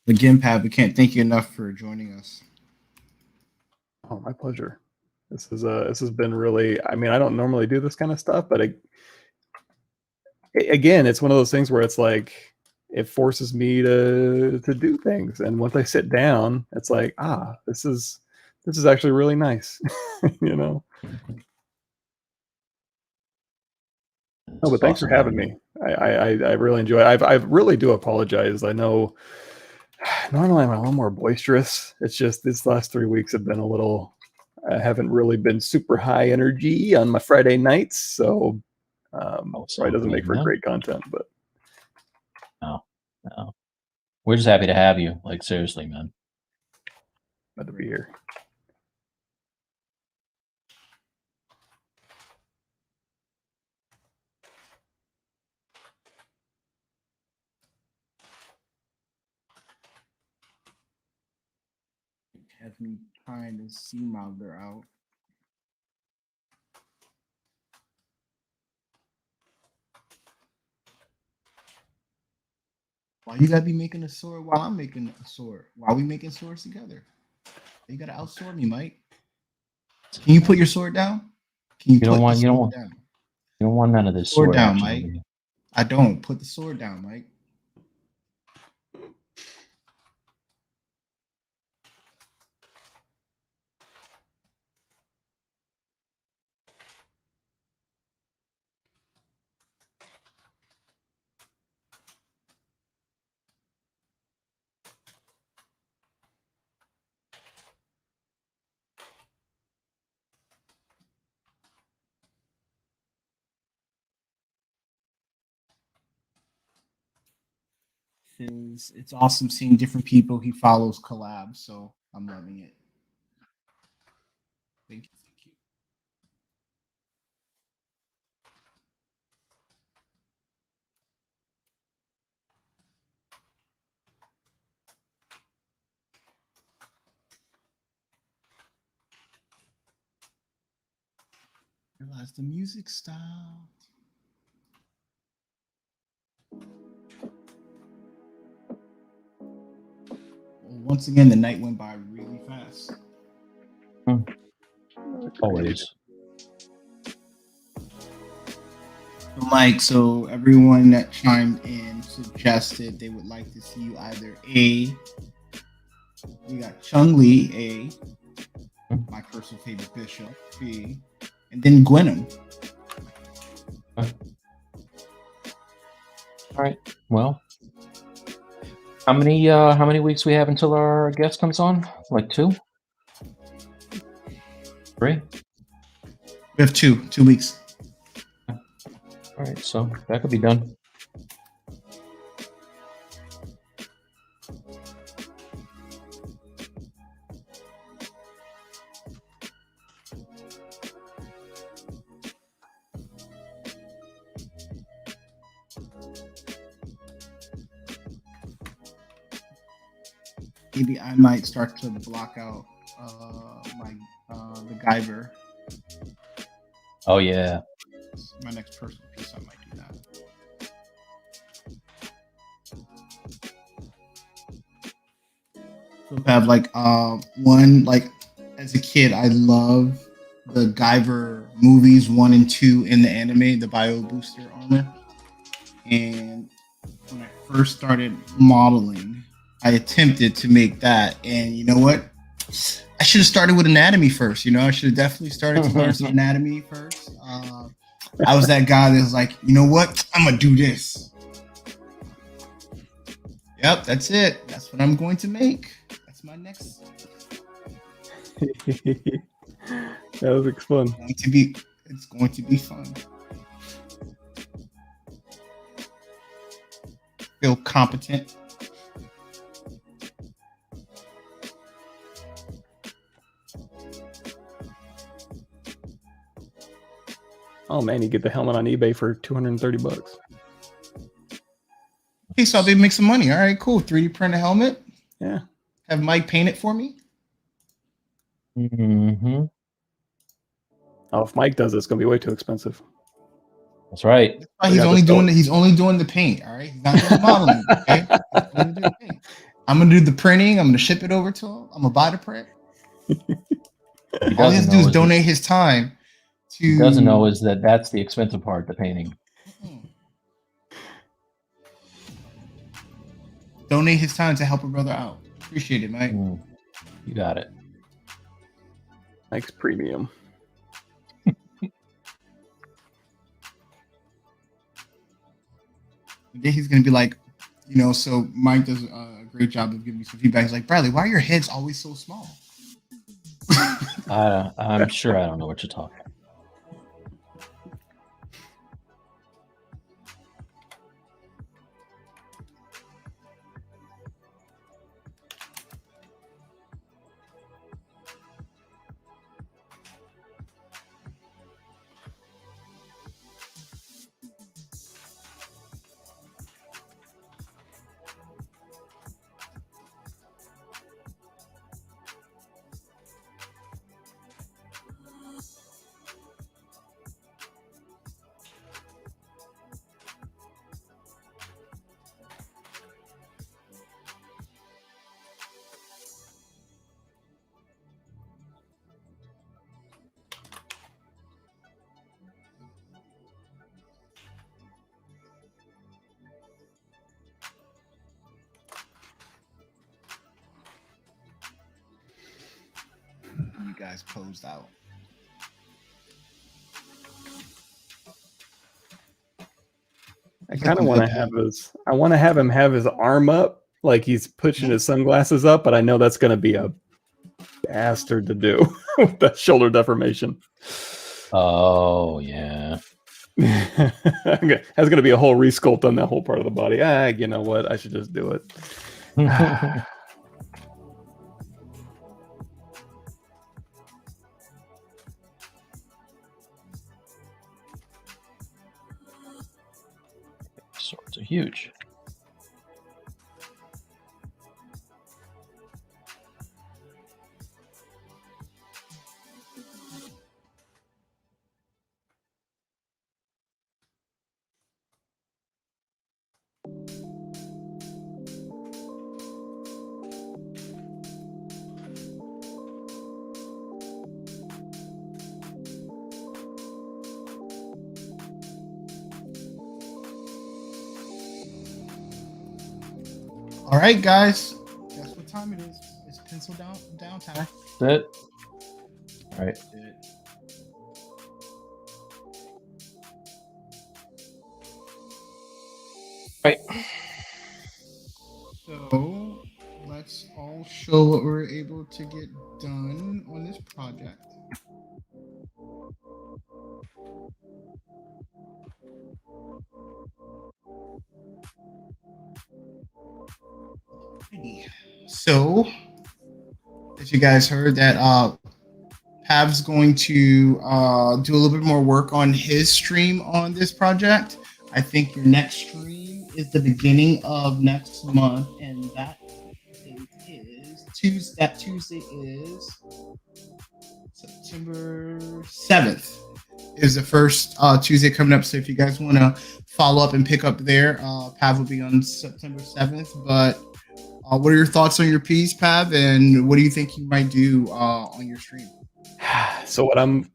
Again, Pat, we can't thank you enough for joining us. Oh, my pleasure. This has been really. I mean, I don't normally do this kind of stuff, but again, it's one of those things where it's like it forces me to do things, and once I sit down, it's like, this is actually really nice, you know. Oh, but thanks for having me. I really enjoy it. I really do apologize. I know normally I'm a little more boisterous. It's just these last 3 weeks have been a little. I haven't really been super high energy on my Friday nights, so probably doesn't make for great content. But no, we're just happy to have you. Like seriously, man. Glad to be here. Have me trying to see Modeler out. Why you gotta be making a sword while I'm making a sword? Why are we making swords together? You gotta outsword me, Mike. Can you put your sword down? Can you You don't put want the you don't sword want down? you don't want none of this Sword sword down, action Mike. over here. I don't. Put the sword down, Mike. It's awesome seeing different people he follows collab, so I'm loving it. Thank you, thank you. Realize the music style. Well, once again, the night went by really fast. Always. Mike, so everyone that chimed in suggested they would like to see you either A, we got Chun Li, A, my personal favorite bishop, B, and then Gwenham. All right. Well, how many weeks we have until our guest comes on? Like 2? 3? We have 2 weeks. All right, so that could be done. Maybe I might start to block out the Guyver. Oh yeah. My next personal piece, I might do that. So I have like one, like as a kid, I love the Guyver movies 1 and 2 in the anime, the Bio Booster armor. And when I first started modeling, I attempted to make that, and you know what? I should have started with anatomy first. I should have definitely started to learn some anatomy first. I was that guy that was like, you know what? I'm gonna do this. Yep, that's it. That's what I'm going to make. That's my next. That was fun. It's going to be fun. Feel competent. Oh man, you get the helmet on eBay for $230. Okay, so I'll be able to make some money. All right, cool. 3D print a helmet. Yeah. Have Mike paint it for me. Mm-hmm. Oh, if Mike does it, it's gonna be way too expensive. That's right. He's only doing the paint. All right, he's not doing the modeling. Okay, he's only doing the paint. I'm gonna do the printing. I'm gonna ship it over to him. I'm gonna buy the print. All he has to do is donate his time. He doesn't know is that that's the expensive part, the painting. Donate his time to help a brother out. Appreciate it, Mike. You got it. Mike's premium. Then he's gonna be like, so Mike does a great job of giving me some feedback. He's like, Bradley, why are your heads always so small? I'm sure I don't know what you're talking about. you guys posed out. I kind of want to have him have his arm up, like he's pushing his sunglasses up, but I know that's going to be a bastard to do with that shoulder deformation. Oh yeah. That's going to be a whole resculpt on that whole part of the body. You know what? I should just do it. Swords are huge. All right, guys. Guess what time it is? It's pencil down time. That's it. All right. Right. So let's all show what we're able to get done on this project. So, as you guys heard, that Pav's going to do a little bit more work on his stream on this project. I think your next stream is the beginning of next month, and that date is Tuesday. That Tuesday is September 7th. Is the first Tuesday coming up. So if you guys want to follow up and pick up there, Pav will be on September 7th. But what are your thoughts on your piece, Pav, and what do you think you might do on your stream? So what I'm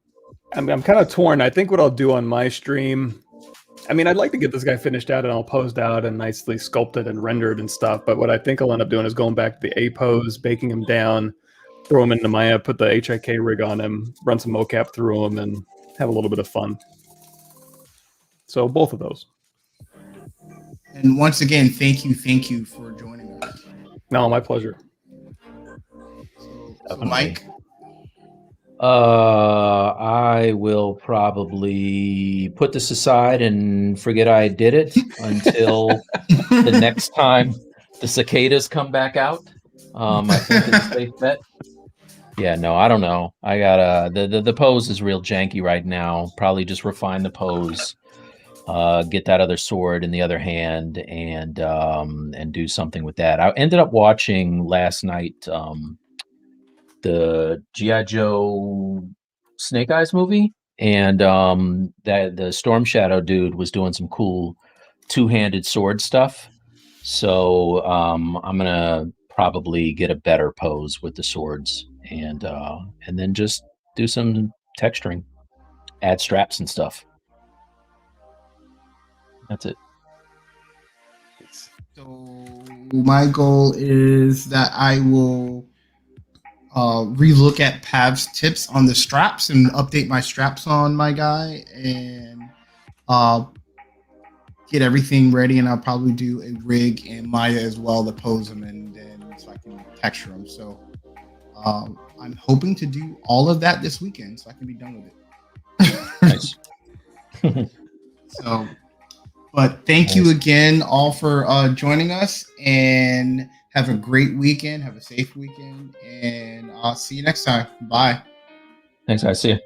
kind of torn. I think what I'll do on my stream, I mean, I'd like to get this guy finished out and all posed out and nicely sculpted and rendered and stuff. But what I think I'll end up doing is going back to the A pose, baking him down, throw him into Maya, put the HIK rig on him, run some mocap through him, and have a little bit of fun. So both of those. And once again, thank you for joining us. No, my pleasure. So Mike? I will probably put this aside and forget I did it until the next time the cicadas come back out. I think it's a safe bet. Yeah, no, I don't know. I got the pose is real janky right now. Probably just refine the pose, get that other sword in the other hand, and do something with that. I ended up watching last night the G.I. Joe Snake Eyes movie, and that the Storm Shadow dude was doing some cool two-handed sword stuff. So I'm gonna probably get a better pose with the swords, and then just do some texturing, add straps and stuff. That's it. So my goal is that I will relook at Pav's tips on the straps and update my straps on my guy, and get everything ready. And I'll probably do a rig and Maya as well to pose them, and then so I can texture them. So I'm hoping to do all of that this weekend so I can be done with it. Nice. So, but thank you again all for joining us, and have a great weekend. Have a safe weekend, and I'll see you next time. Bye. Thanks, guys. See you.